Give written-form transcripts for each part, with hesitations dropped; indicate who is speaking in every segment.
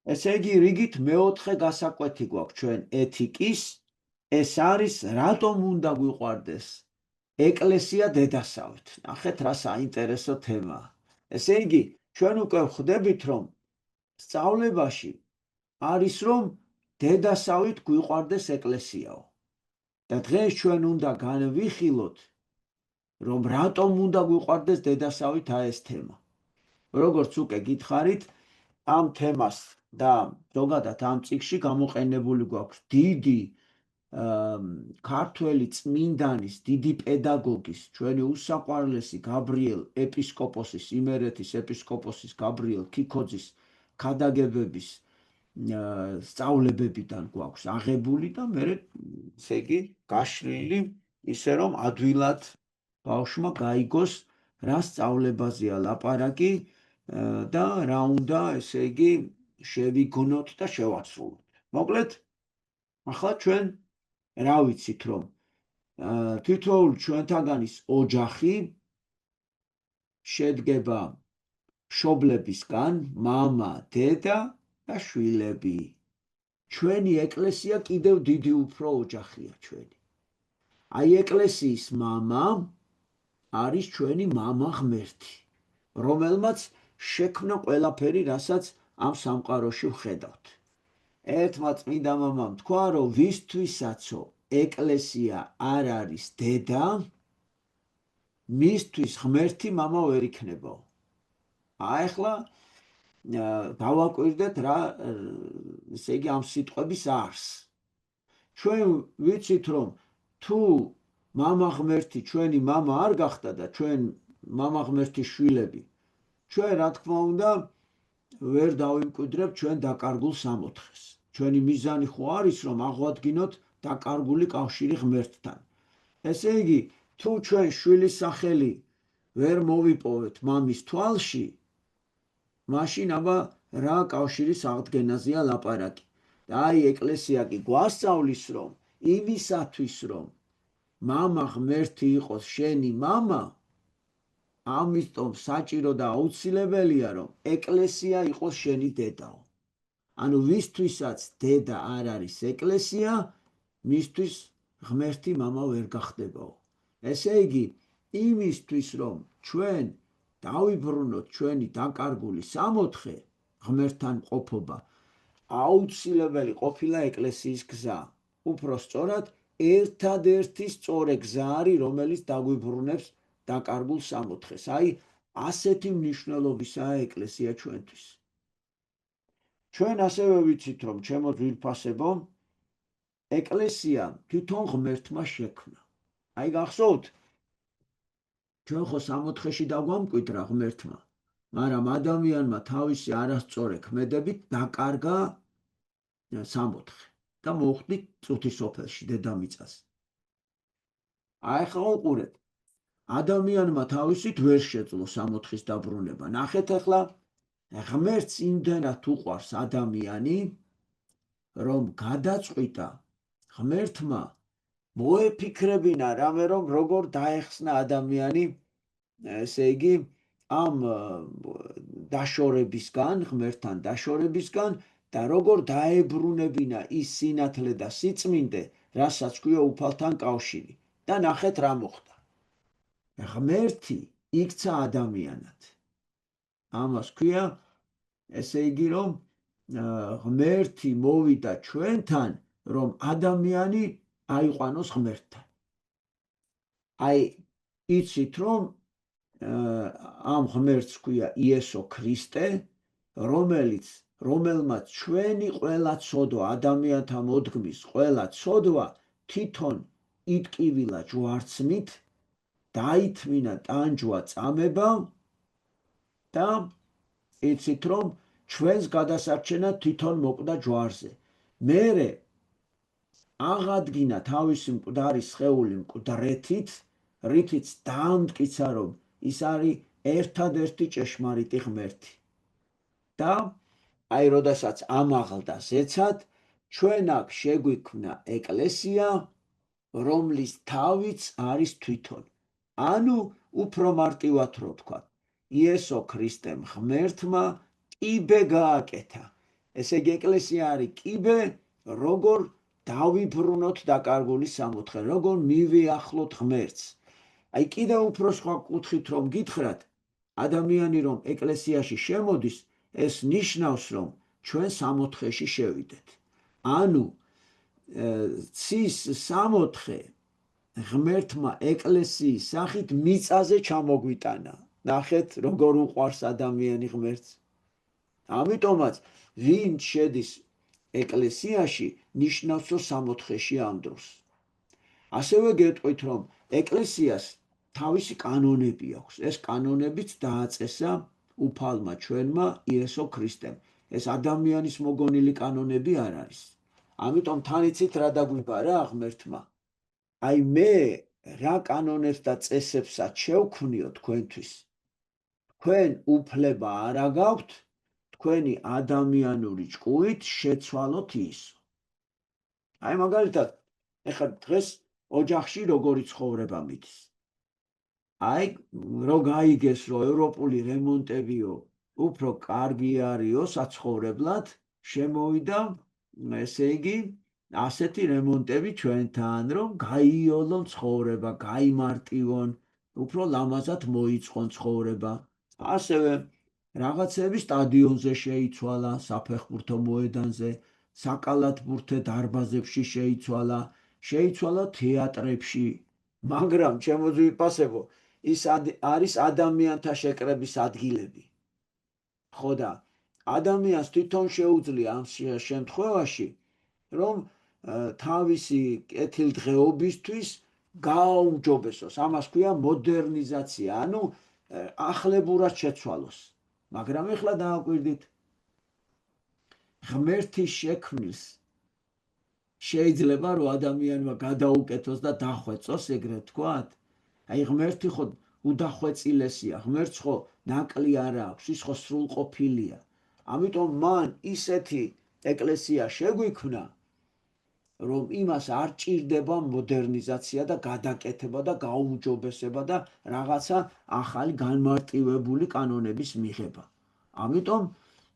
Speaker 1: ესე იგი, რიგით მეოთხე გასაკვეთი გვაქვს ჩვენ ეთიკის, ეს არის რატომ უნდა გვიყვარდეს ეკლესია დედასავით. ნახეთ რა საინტერესო თემაა. ესე იგი, ჩვენ უკვე ვხვდებით, რომ სწავლებაში არის რომ დედასავით გვიყვარდეს ეკლესიაო. და დღეს ჩვენ უნდა განვიხილოთ, რომ რატომ უნდა გვიყვარდეს დედასავით ეს თემა. როგორც უკვე გითხარით, ამ თემას და ზოგადად ამ წიგნში გამოყენებული გვაქვს დიდი ქართველი წმინდანის, დიდი პედაგოგის, ჩვენი უსაყვარლესი გაბრიელ ეპისკოპოსის, იმერეთის ეპისკოპოსის გაბრიელ ქიქოძის ქადაგებების სწავლებებიდან გვაქვს აღებული და მე ესე იგი გაშლილი ისე რომ ადვილად ბავშვმა გაიგოს რა სწავლებაზეა ლაპარაკი და რა უნდა ესე იგი შევიგონოთ და შევაცვლოთ. მოკლედ, ახლა ჩვენ რა ვიცით რომ თითოეულ ჩვენთაგანის ოჯახი შედგება მშობლებისგან, მამა, დედა და შვილები. ჩვენი ეკლესია კიდევ დიდი უფრო ოჯახია ჩვენი. აი ეკლესიის მამა არის ჩვენი მამა ღმერთი, რომელმაც შექმნა ყველაფერი, რასაც ამ სამყაროში ვხედავთ. ერთმა წმინდა მამამ თქვა, რომ ვისთვისაცო ეკლესია არ არის დედა, მისთვის ღმერთი მამა ვერ იქნებაო. ახლა დავაკვირდეთ რა ესე იგი ამ სიტყვების არსს. ჩვენ ვიცით რომ თუ მამა ღმერთი ჩვენი მამა არ გახდა და ჩვენ მამა ღმერთის შვილები, ჩვენ რა თქმა უნდა ვერ დავიმკვიდრებთ ჩვენ დაკარგულ სამოთხეს. ჩვენი მიზანი ხო არის რომ აღვადგინოთ დაკარგული კავშირი ღმერთთან. ესე იგი, თუ ჩვენ შვილის სახელი ვერ მოვიპოვეთ მამის თვალში, მაშინ აბა რა კავშირის აღდგენაზეა ლაპარაკი. და აი ეკლესია კი გვასწავლის რომ იმისათვის რომ მამა ღმერთი იყოს შენი მამა, ამიტომ საჭირო და აუცილებელია რომ ეკლესია იყოს შენი დედაო. ანუ ვისთვისაც დედა არ არის ეკლესია, მისთვის ღმერთი მამა ვერ გახდებაო. ესე იგი, იმისთვის რომ ჩვენ დავიბრუნოთ ჩვენი დაკარგული სამოთხე ღმერთთან ყოფობა, აუცილებელი ყოფილა ეკლესიის გზა. უფრო სწორად, ერთადერთი სწორი გზა არის, რომელიც დაგვიბრუნებს დაკარგულ სამოთხეს. აი, ასეთი მნიშვნელობისაა ეკლესია ჩვენთვის. ჩვენ ასევე ვიცით, რომ ჩემო ძვირფასებო, ეკლესია თვითონ ღმერთმა შექმნა. აი გახსოვთ, ჩვენ ხო სამოთხეში დაგვამკვიდრა ღმერთმა, მაგრამ ადამიანმა თავისი არასწორი ქმედებით დაკარგა სამოთხე და მოხვდით წუთის სოფელში დედამიწაზე. აი ახლა უყურეთ, ადამიანმა თავისით ვერ შეძლო სამოთხის დაბრუნება. ნახეთ ახლა, ღმერთს იმდენად უყვარს ადამიანი, რომ გადაწყვიტა ღმერთმა მოეფიქრებინა რამე რომ როგორ დაეხსნა ადამიანი, ესე იგი ამ დაშორებისგან, ღმერთთან დაშორებისგან და როგორ დაებრუნებინა ის სინათლე და სიწმინდე, რასაც ქვია უფალთან კავშირი. და ნახეთ რა მოხდა. ღმერთი იქცა ადამიანად. ამას ქვია, ესე იგი რომ ღმერთი მოვიდა ჩვენთან, რომ ადამიანი აიყვანოს ღმერთთან. აი, იცით რომ ამ ღმერთს ქვია იესო ქრისტე, რომელმაც ჩვენი ყველა ცოდვა, ადამიანთა მოდგმის ყველა ცოდვა თვითონ იტკივილა ჯვარცმით, დაითმინა ტანჯვა წამება და იცით რომ ჩვენს გადასარჩენად თვითონ მოკვდა ჯვარზე. მერე აღადგინა თავისი მკვდარი სხეული მკვდრეთით, რითიც დაამტკიცა რომ ის არის ერთადერთი ჭეშმარიტი ღმერთი. და აი როდესაც ამაღლდა ზეცად, ჩვენ აქ შეგვიქმნა ეკლესია, რომლის თავიც არის თვითონ. ანუ უფრო მარტივად რო ვთქვათ, იესო ქრისტემ ღმერთმა კიბე გააკეთა ესე იგი ეკლესია არის კიბე, როგორ დავიბრუნოთ დაკარგული სამოთხე, როგორ მივიახლოთ ღმერთს. აი კიდევ უფრო სხვა კუთხით რომ გითხრათ, ადამიანი რომ ეკლესიაში შემოდის, ეს ნიშნავს რომ ჩვენ სამოთხეში შევიდეთ. ანუ ცის სამოთხე ღმერთმა ეკლესიის სახით მიწაზე ჩამოგვიტანა. ნახეთ როგორ უყვარს ადამიანი ღმერთს. ამიტომაც ვინ შედის ეკლესიაში ნიშნავს რომ სამოთხეში ამ დროს. ასევე გეტყვით რომ ეკლესიას თავისი კანონები აქვს. ეს კანონებიც დააწესა უფალმა ჩვენმა იესო ქრისტემ. ეს ადამიანის მოგონილი კანონები არ არის. ამიტომ თან იცით რა დაგვიბარა ღმერთმა. აი მე რა კანონებს და წესებსაც შევქმნიო თქვენთვის. თქვენ უფლება არ აგაქვთ თქვენი ადამიანური ჭკუით შეცვალოთ ის. აი მაგალითად, ეხლა დღეს ოჯახში როგორი ცხოვრება მიდის. აი რო გაიგეს რომ ევროპული რემონტებიო უფრო კარგი არისო საცხოვრებლად, შემოვიდა ესე იგი ასეთი რემონტები ჩვენთან, რომ გაიოლონ ცხოვრება, გაიმარტივონ, უფრო ლამაზად მოიწყონ ცხოვრება. ასევე რაღაცები სტადიონზე შეიცვალა, საფეხბურთო მოედანზე, საკალათბურთე დარბაზებში შეიცვალა თეატრებში. მაგრამ ჩემო ძვირფასებო, ის არის ადამიანთა შეკრების ადგილები. ხო და ადამიანს თვითონ შეუძლია ამ შემთხვევაში რომ თავისი კეთილდღეობისთვის გააუმჯობესოს. ამას ქვია მოდერნიზაცია, ანუ ახლებურად შეცვალოს. მაგრამ ეხლა დააკვირდით, ღმერთის შექმნის შეიძლება რომ ადამიანმა გადაუკეთოს და დახვეწოს, ეგრე ვთქვათ. აი ღმერთი ხო უდახვეწილესია, ღმერთს ხო ნაკლი არ აქვს, ის ხო სრულყოფილია. ამიტომ მან ისეთი ეკლესია შეგვიქმნა, რომ იმას არ ჭირდება მოდერნიზაცია და გადაკეთება და გაუმჯობესება და რაღაცა ახალი განმარტივებული კანონების მიღება. ამიტომ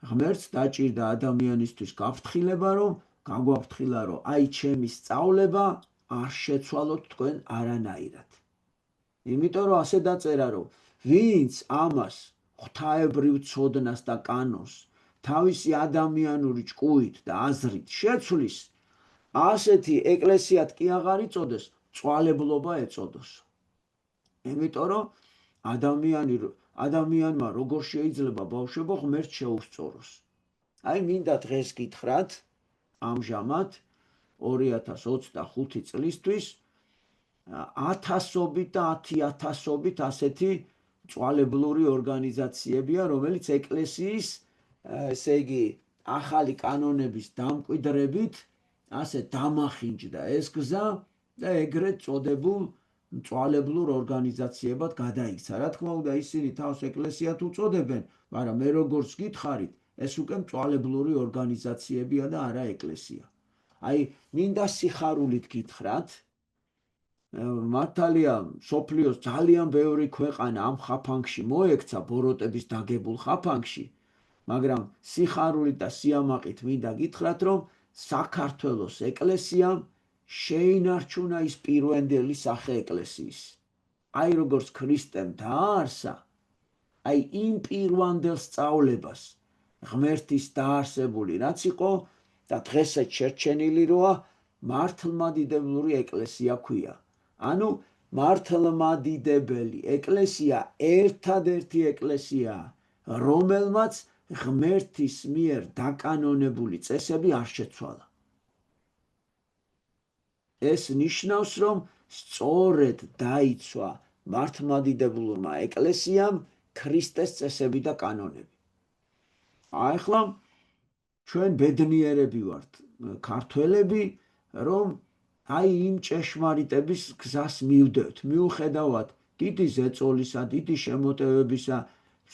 Speaker 1: ღმერთს დაჭირდა ადამიანისთვის გაფრთხილება, რომ გაგვაფრთხილა, რომ აი ჩემი სწავლება არ შეცვალოთ თქვენ არანაირად. იმიტომ რომ ასე დაწერა, რომ ვინც ამას ღვთაებრივ ცოდნას და კანონს თავისი ადამიანური ჭკუით და აზრით შეცვლის, ასეთი ეკლესიად კი აღარ იწოდეს, წვალებლობა ეწოდოს. იმიტომ რომ ადამიანმა როგორ შეიძლება ბავშვებო ღმერთს შეუსწოროს. აი მინდა დღეს გითხრათ, ამჟამად 2025 წლისთვის 1000-ობით და 10,000-ობით ასეთი წვალებლური ორგანიზაციებია, რომელიც ეკლესიის ესე იგი ახალი კანონების დამკვიდრებით ასე დამახინჯდა ეს გზა და ეგრეთ წოდებულ წვალებლურ ორგანიზაციებად გადაიქცა. რა თქმა უნდა, ისინი თავს ეკლესიად უწოდებენ, მაგრამ მე როგორც გითხარით, ეს უკვე წვალებლური ორგანიზაციებია და არა ეკლესია. აი, მინდა სიხარულით გითხრათ, მართალია სოფლიოს ძალიან ბევრი ქვეყანა ამ ხაფანგში მოექცა, ბოროტების დაგებულ ხაფანგში, მაგრამ სიხარულით და სიამაყით მინდა გითხრათ, რომ საქართველოს ეკლესიამ შეინარჩუნა ის პირვანდელი სახე ეკლესიის. აი როგორც ქრისტემ დააარსა, აი იმ პირვანდელ სწავლებას ღმერთის დაარსებული რაც იყო და დღესაც შერჩენილი როა მართლმადიდებლური ეკლესია ქვია. ანუ მართლმადიდებელი ეკლესია ერთადერთი ეკლესია, რომელმაც ღმერთის მიერ დაკანონებული წესები არ შეცვალა. ეს ნიშნავს, რომ სწორედ დაიცვა მართლმადიდებლურმა ეკლესიამ ქრისტეს წესები და კანონები. ახლა ჩვენ ბედნიერები ვართ, ქართველები, რომ აი იმ ჭეშმარიტების გზას მივდევთ, მიუხედავად დიდი ზეწოლისა, დიდი შემოტევებისა,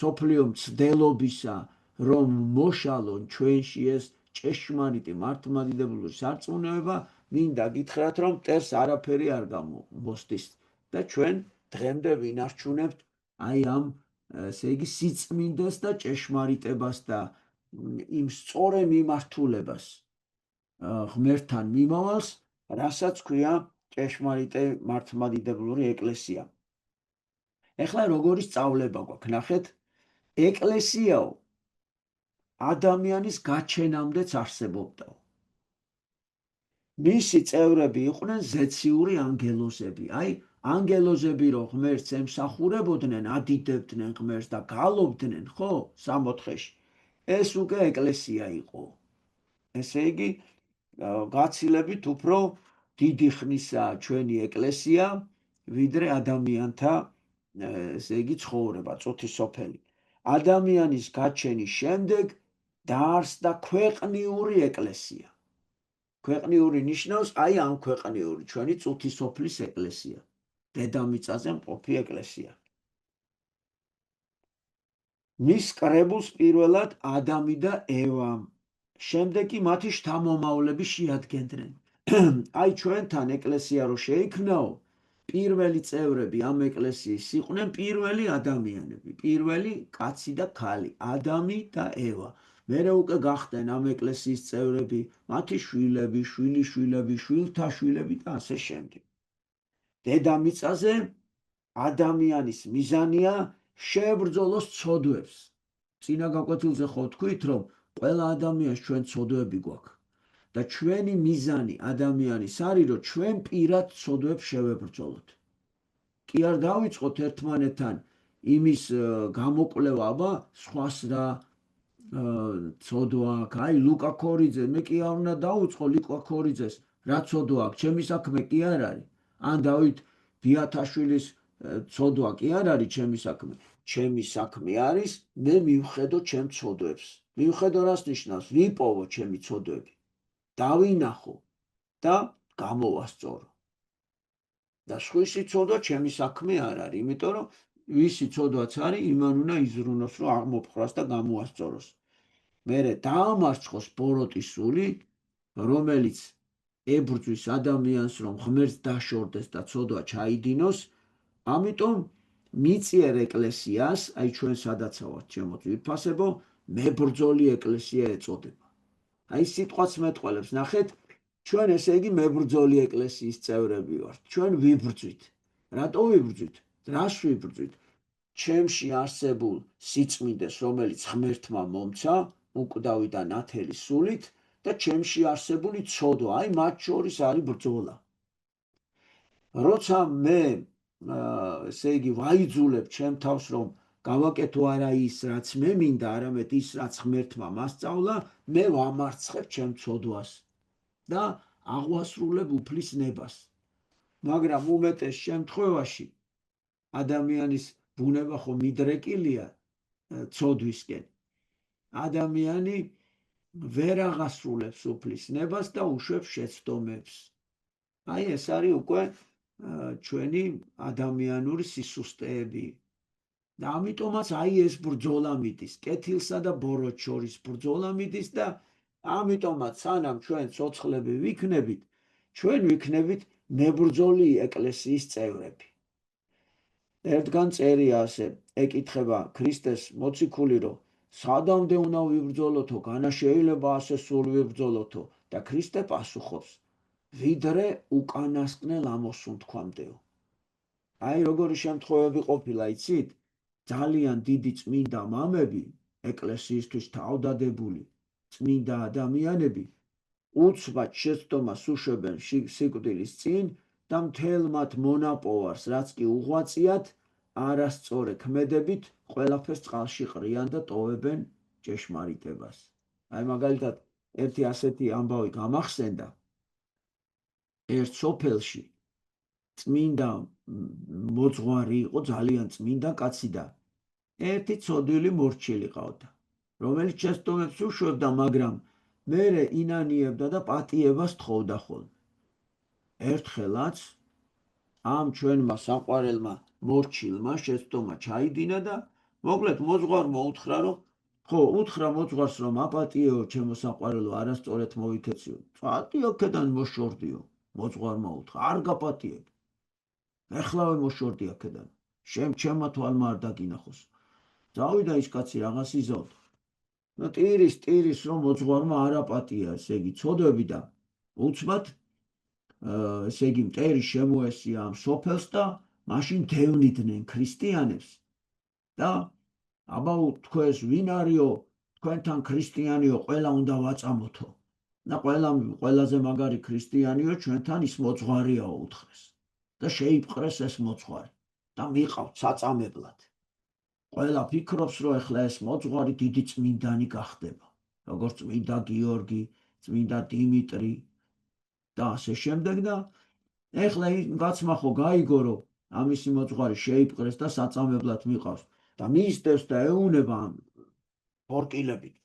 Speaker 1: სოფლიო მცდელობისა, რომ მოშალონ ჩვენში ეს ჭეშმარიტი მართლმადიდებლური სარწმუნოება, მინდა გითხრათ, რომ მტერს არაფერი არ გამოსდის და ჩვენ დღემდე ვინარჩუნებთ აი ამ ესე იგი სიწმინდეს და ჭეშმარიტებას და იმ სწორე მიმართულებას ღმერთთან მიმავალს, რასაც ქვია ჭეშმარიტე მართლმადიდებლური ეკლესია. ეხლა როგორი სწავლება გვაქვს, ნახეთ, ეკლესიაო ადამიანის გაჩენამდეც არსებობდა. მისი წევრები იყვნენ ზეციური ანგელოზები. აი, ანგელოზები რო ღმერთს ემსახურებოდნენ, ადიდებდნენ ღმერთს და გალობდნენ, ხო, სამოთხეში. ეს უკვე ეკლესია იყო. ესე იგი, გაცილებით უფრო დიდი ხნისაა ჩვენი ეკლესია, ვიდრე ადამიანთა, ესე იგი, ცხოვრება, წუთისოფელი. ადამიანის გაჩენის შემდეგ დაარსდა ქვეყნიური ეკლესია. ქვეყნიური ნიშნავს აი ამ ქვეყნიური ჩვენი წუთისოფლის ეკლესია. დედამიწაზე მყოფი ეკლესია. მის კრებულს პირველად ადამი და ევა, შემდეგ კი მათი შთამომავლები შეადგენდნენ. აი ჩვენთან ეკლესია რო შეიქმნაო, პირველი წევრები ამ ეკლესიის იყვნენ პირველი ადამიანები, პირველი კაცი და ქალი, ადამი და ევა. მერე უკვე გახდნენ ამ ეკლესიის წევრები, მათი შვილები, შვილიშვილები, შვილთა შვილები და ასე შემდეგ. დედამიწაზე ადამიანის მიზანია შეებრძოლოს ცოდვებს. წინა გაკვეთილზე ხო თქვით, რომ ყველა ადამიანს ჩვენ ცოდვები გვაქვს და ჩვენი მიზანი ადამიანის არის, რომ ჩვენ პირად ცოდვებს შევებრძოლოთ. კი არ დავიწყოთ ერთმანეთთან იმის გამოკვლევა, აბა სხვას რა ცოდვა აქვს, აი ლუკა ქორიძე, მე კი არ უნდა დავუწყო ლუკა ქორიძეს, რა ცოდვა აქვს, ჩემი საქმე კი არ არის. ან დავით ბიათაშვილის ცოდვა კი არ არის ჩემი საქმე. ჩემი საქმე არის, მე მივხედო ჩემ ცოდვებს. მივხედო რას ნიშნავს? ვიპოვო ჩემი ცოდვები. დავინახო და გამოვასწორო. და სხვისი ცოდვა ჩემი საქმე არ არის, იმიტომ რომ ვისი ცოდვაც არის, იმან უნდა იზრუნოს, რომ აღმოფხრას და გამოასწოროს. მერე დაამარცხოს ბოროტის სული, რომელიც ებრძვის ადამიანს, რომ ღმერთს დაშორდეს და ცოდვა ჩაიდინოს, ამიტომ მიწიერ ეკლესიას, აი ჩვენ სადაც ვართ, ჩემო ძვირფასებო, მებრძოლი ეკლესია ეწოდება. აი სიტყვაც მეტყველებს, ნახეთ, ჩვენ ესე იგი მებრძოლი ეკლესიის წევრები ვართ. ჩვენ ვიბრძვით. რატო ვიბრძვით? რას ვიბრძვით? ჩემში არსებულ სიწმინდეს, რომელიც ღმერთმა მომცა, უკვდავი და ნათელი სულით და ჩემში არსებული ცოდვა, აი მათ შორის არის ბრძოლა. როცა მე ესე იგი ვაიძულებ ჩემ თავს, რომ გავაკეთო არა ის, რაც მე მინდა, არამედ ის, რაც ღმერთმა მასწავლა, მე ვამარცხებ ჩემ ცოდვას და აღვასრულებ უფლის ნებას. მაგრამ უმეტეს შემთხვევაში ადამიანის ბუნება ხო მიდრეკილია ცოდვისკენ. ადამიანი ვერ აღასრულებს უფლის ნებას და უშვებს შეცდომებს. აი ეს არის უკვე ჩვენი ადამიანური სისუსტეები. და ამიტომაც აი ეს ბრძოლა მიდის, კეთილსა და ბოროტს შორის ბრძოლა მიდის და ამიტომაც სანამ ჩვენ ცოცხლები ვიქნებით, ჩვენ ვიქნებით მებრძოლი ეკლესიის წევრები. ერთგან წერია ასე, ეკითხება ქრისტეს მოციქული, რომ სადამდე უნდა ვიბრძოლოთო, განა შეიძლება ასე სულ ვიბრძოლოთო და ქრისტე პასუხობს, ვიდრე უკანასკნელ ამოსუნთქვამდეო. აი როგორი შემთხვევები ყოფილა, იცით? ძალიან დიდი წმინდა მამები, ეკლესიისთვის თავდადებული წმინდა ადამიანები, უცბად შეცდომას უშვებენ სიკვდილის წინ და მთელ მათ მონაპოვარს, რაც კი უღვაწიათ, არასწორი ქმედებით ყველაფერს წყალში ყრიან და ტოვებენ ჭეშმარიტებას. აი მაგალითად, ერთი ასეთი ამბავი გამახსენდა. ერთ სოფელში წმინდა მოძღვარი იყო, ძალიან წმინდა კაცი და ერთი ცოდვილი მორჩილი ყავდა, რომელიც შეცდომებს უშვებდა, მაგრამ მერე ინანიებდა და პატიებას თხოვდა ხოლმე. ერთხელაც ამ ჩვენმა საყვარელმა მორჩილმა შეცდომა ჩაიდინა და მოკლედ მოძღვარმა უთხრა, რომ უთხრა მოძღვარს, რომ აპატიეო ჩემო საყვარელო, არასწორად მოვიქეციო. პატიო აქედან მოშორდიო. მოძღვარმა უთხრა, არ გაპატიებ. ეხლავე მოშორდი აქედან. ჩემმა თვალმა არ დაგინახოს. წავიდა ის კაცი რაღაც იზავდა. ნუ ტირის რომ მოძღვარმა არ აპატია, ესე იგი ცოდვები და უცბად ესე იგი მტერი შემოესია ამ სოფელს და მაშინ დევნიდნენ ქრისტიანებს და აბაუ თქვენს ვინ არისო, თქვენთან ქრისტიანიო, ყველა უნდა ვაწამოთო. და ყველაზე მაგარი ქრისტიანიო ჩვენთან ის მოძღვარიაო უთხრეს და შეიპყრეს ეს მოძღვარი და მიყავთ საწამებლად. ყველა ფიქრობს რომ ეხლა ეს მოძღვარი დიდი წმინდანი გახდება, როგორც წმინდა გიორგი, წმინდა დიმიტრი და ასე შემდეგ და ეხლა გაცმა ხო გაიგო რომ ამისი მოძღვარი შეიპყრეს და საწამებლად მიყავს და მიისდევს და ეუბნება ბორკილებით.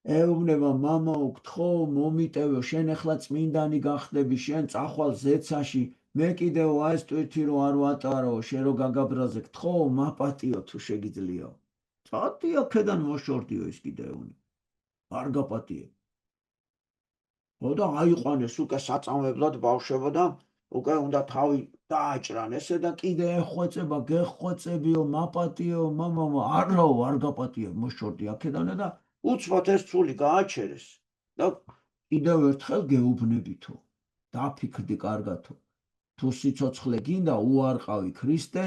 Speaker 1: ეუბნება მამაო, გთხოვ, მომიტევო, შენ ეხლა წმინდანი გახდები, შენ წახვალ ზეცაში, მე კიდევ ეს ტვირთი რომ არ ვატარო, შენ რო გაგაბრაზე, გთხოვ, მაპატიო თუ შეგიძლიაო. წადი აქედან მოშორდიო ის კიდევ არ გაპატიებ. ხო და აიყვანეს უკვე საწამებლად ბავშვებო და უკვე უნდა თავი დააჭრან ესე და კიდე ეხვეწება, გეხვეწებიო, მაპატიო, მამაო, არაო, არ გაპატიებ, მოშორდი აქედან და უცბად ეს ცული გააჩერეს და კიდევ ერთხელ გეუბნებითო, დაფიქრდი კარგათო, თუ სიცოცხლე გინდა უარყავი ქრისტე,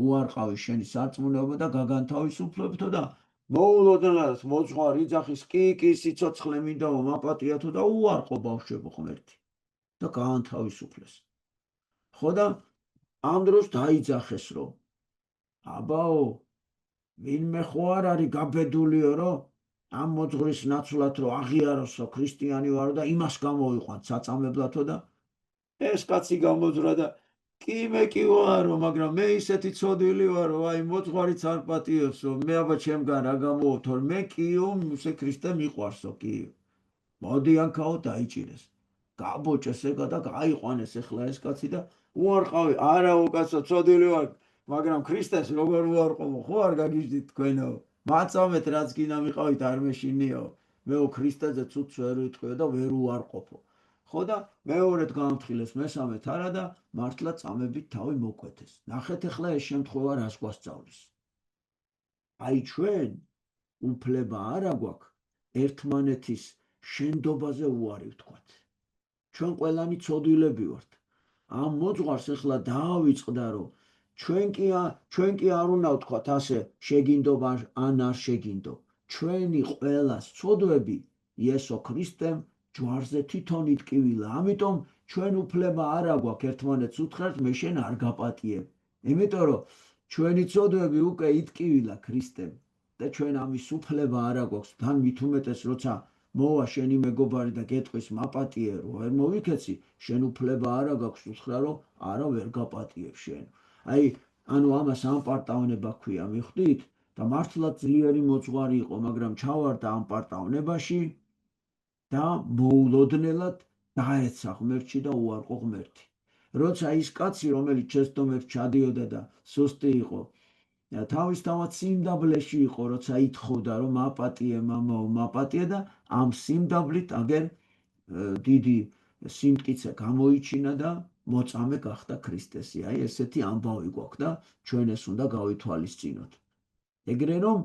Speaker 1: უარყავი შენი სარწმუნოება და გაგანთავისუფლებთო და მოულოდნელად მოძღვარი იძახის, კი სიცოცხლე მინდაო, მაპატიათო და უარყო ბავშვებო ღმერთი და გაანთავისუფლეს. ხო და ამ დროს დაიძახეს რომ აბაო, ვინმე ხო არ არის გაბედულიო რომ ამ მოძღვრის ნაცვლად რომ აღიაროსო ქრისტიანი ვარო და იმას გამოვიყვანთ საწამებლათო და ეს კაცი გამოძვრა და კი მე კი ვარო, მაგრამ მე ისეთი ცოდვილი ვარო, აი მოძღვარიც არ პატიოსო, მე აბა ჩემგან რა გამოვთო, მე კიო მუსე ქრისტე მიყვარსო, კიო. მოდი ანქაო დაიჭირეს. გაბოჭეს ეგა და გაიყვანეს ეხლა ეს კაცი და უარყავი, არაო კაცო, ცოდვილი ვარ, მაგრამ ქრისტეს როგორ უარყობო, ხო არ გაგიჟდით თქვენო. მაწამეთ რაც გინდა მიყავით არ მეშინიო. მეო ქრისტეზე ცუდს ვერ ვიტყვიო და ვერ უარყოფო. ხო და მეორედ გაამთხილეს, მესამედ არა და მართლა წამებით თავი მოკვეთეს. ნახეთ ეხლა ეს შემთხვევა რას გვასწავლის. აი ჩვენ უფლება არა გვაქვს ერთმანეთის შენდობაზე უარი ვთქვათ. ჩვენ ყველანი ცოდვილები ვართ. ამ მოძღვარს ეხლა დაავიწყდა რომ ჩვენ კი არ უნდა ვთქვათ ასე შეგინდო ან არ შეგინდო. ჩვენი ყველას ცოდვები იესო ქრისტემ ჯვარზე თვითონ იტკივილა. ამიტომ ჩვენ უფლება არა გვაქვს ერთმანეთს უთხრათ მე შენ არ გაპატიებ. იმიტომ რომ ჩვენი ცოდვები უკვე იტკივილა ქრისტემ და ჩვენ ამის უფლება არა გვაქვს. თან მით უმეტეს როცა მოვა შენი მეგობარი და გეტყვის მაპატიე რომ ვერ მოვიქეცი, შენ უფლება არა გაქვს უთხრა რომ არა ვერ გაპატიებ შენ. აი ანუ ამას ამპარტავნება ქვია, მიხვდით? და მართლა ძლიერი მოძღვარი იყო, მაგრამ ჩავარდა ამ პარტავნებაში და მოულოდნელად დაეცა ღმერთში და უარყო ღმერთი. როცა ის კაცი, რომელიც შეცდომებს ჩადიოდა და სუსტი იყო, თავისთავად სიმდაბლეში იყო, როცა ითხოვდა რომ მაპატიე მამაო, მაპატიე და ამ სიმდაბლით აგერ დიდი სიმტკიცე გამოიჩინა და მოწამე გახდა ქრისტესი. აი ესეთი ამბავი გვაქვს და ჩვენ ეს უნდა გავითვალისწინოთ. ეგრე რომ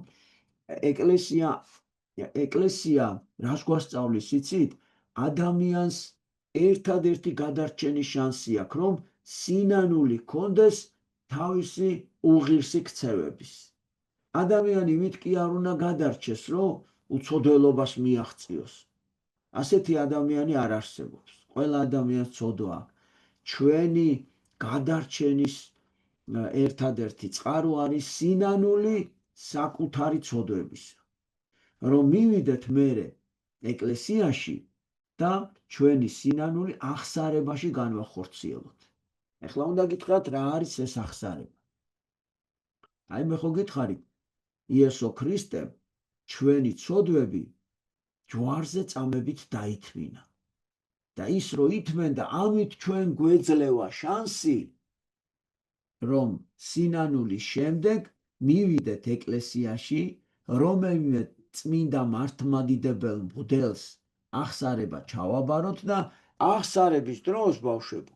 Speaker 1: ეკლესია რას გვასწავლის იცით? ადამიანს ერთადერთი გადარჩენის შანსი აქვს, რომ სინანული ჰქონდეს თავისი უღირსი ქცევების. ადამიანი მით კი არ უნდა გადარჩეს, რომ უცოდველობას მიაღწიოს. ასეთი ადამიანი არ არსებობს. ყველა ადამიანს ცოდვა აქვს. ჩვენი გადარჩენის ერთადერთი წყარო არის სინანული საკუთარი ცოდვების. რომ მივიდეთ მერე ეკლესიაში და ჩვენი სინანული აღსარებაში განვახორციელოთ. ეხლა უნდა გითხრათ რა არის ეს აღსარება. აი მე ხო გითხარით, იესო ქრისტემ ჩვენი ცოდვები ჯვარზე წამებით დაითმინა. და ის რომ ითმენდა, ამით ჩვენ გვეძლევა შანსი, რომ სინანულის შემდეგ მივიდეთ ეკლესიაში, რომელიმე წმინდა მართლმადიდებელ მღვდელს აღსარება ჩავაბაროთ და აღსარების დროს ბავშვებო,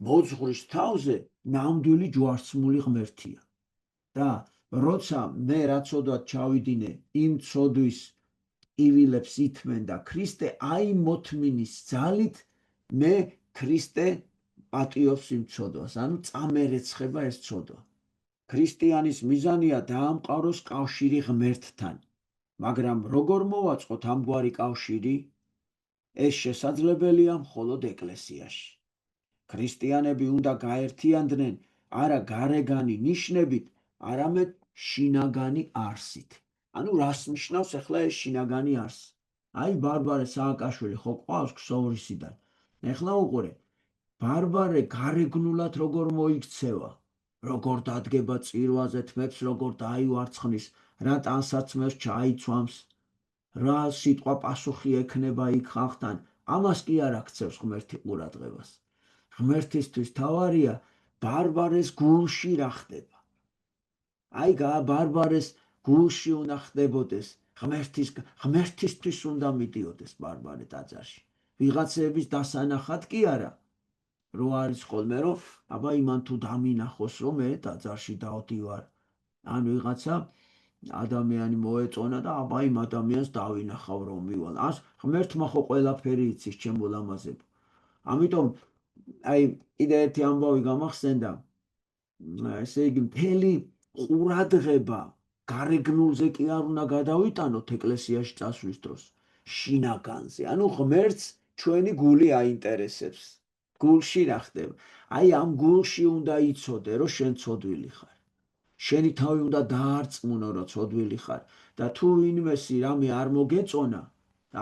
Speaker 1: მოძღვრის თავზე ნამდვილი ჯვარცმული ღმერთია. და როცა მე რა ცოდვად ჩავიდინე იმ ცოდვის ივილებს ითმენ და ქრისტე აი მოთმინის ძალით მე ქრისტე პატიობს იმ ცოდვას, ანუ წამერეცხება ეს ცოდვა. ქრისტიანის მიზანია დაამყაროს კავშირი ღმერთთან, მაგრამ როგორ მოვაწყოთ ამგვარი კავშირი? ეს შესაძლებელია მხოლოდ ეკლესიაში. ქრისტიანები უნდა გაერთიანდნენ არა გარეგანი ნიშნებით, არამედ შინაგანი არსით. ანუ რას ნიშნავს ახლა ეს შინაგანი არსი? აი ბარბარე სააკაშვილი ხო ყავს ქსოვრისიდან. ახლა უყურე, ბარბარე გარეგნულად როგორ მოიქცევა, როგორ დადგება წირვაზე, თმებს როგორ დაივარცხნის, რა ტანსაცმელს ჩაიცვამს, რა სიტყვა პასუხი ექნება იქ ხალხთან, ამას კი არ აქცევს ღმერთი ყურადღებას. ღმერთისთვის თავარია ბარბარეს გულში რა ხდება. აი ბარბარეს გულში უნდა ხდებოდეს, ღმერთისთვის უნდა მიდიოდეს ბარბარე ტაძარში. ვიღაცების დასანახად კი არა. რო არის ხოლმე რომ აბა იმან თუ დამინახოს რომ მე ტაძარში დავდივარ. ან ვიღაცა ადამიანი მოეწონა და აბა იმ ადამიანს დავინახავ რომ მივალ. ას ღმერთმა ხო ყველაფერი იცის ჩემო ლამაზებო. ამიტომ აი კიდე ერთი ამბავი გამახსენდა. ესე იგი მთელი ყურადღება გარეგნულზე კი არ უნდა გადავიტანოთ ეკლესიაში წასვლის დროს, შინაგანზე. ანუ ღმერთს ჩვენი გული აინტერესებს. გულში რა ხდება? აი ამ გულში უნდა იცოდე რომ შენ ცოდვილი ხარ. შენი თავი უნდა დაარწმუნო რომ ცოდვილი ხარ და თუ ვინმესი რამე არ მოგეწონა,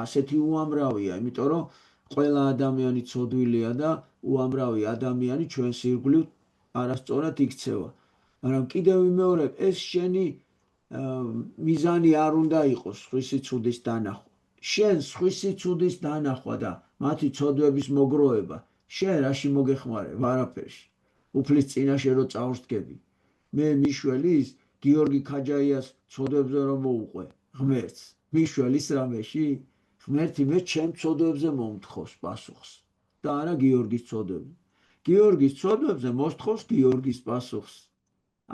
Speaker 1: ასეთი უამრავია, იმიტომ რომ ყველა ადამიანი ცოდვილია და უამრავი ადამიანი ჩვენს ირგვლივ არასწორად იქცევა. მაგრამ კიდევ ვიმეორებ, ეს შენი მიზანი არ უნდა იყოს სხვისი ცუდის დანახვა. შენ სხვისი ცუდის დანახვა და მათი ცოდვების მოგროვება, შენ რაში მოგეხმარე? ვარაფერში. უფლის წინაშე რო წავსდგები. მე მიშველის გიორგი ქაჯაიას ცოდვებზე რომ მოუყვე ღმერთს. მიშველის რამეში? ღმერთი მე ჩემ ცოდვებზე მომთხოვს პასუხს და არა გიორგის ცოდვებზე. გიორგის ცოდვებზე მოსთხოვს გიორგის პასუხს.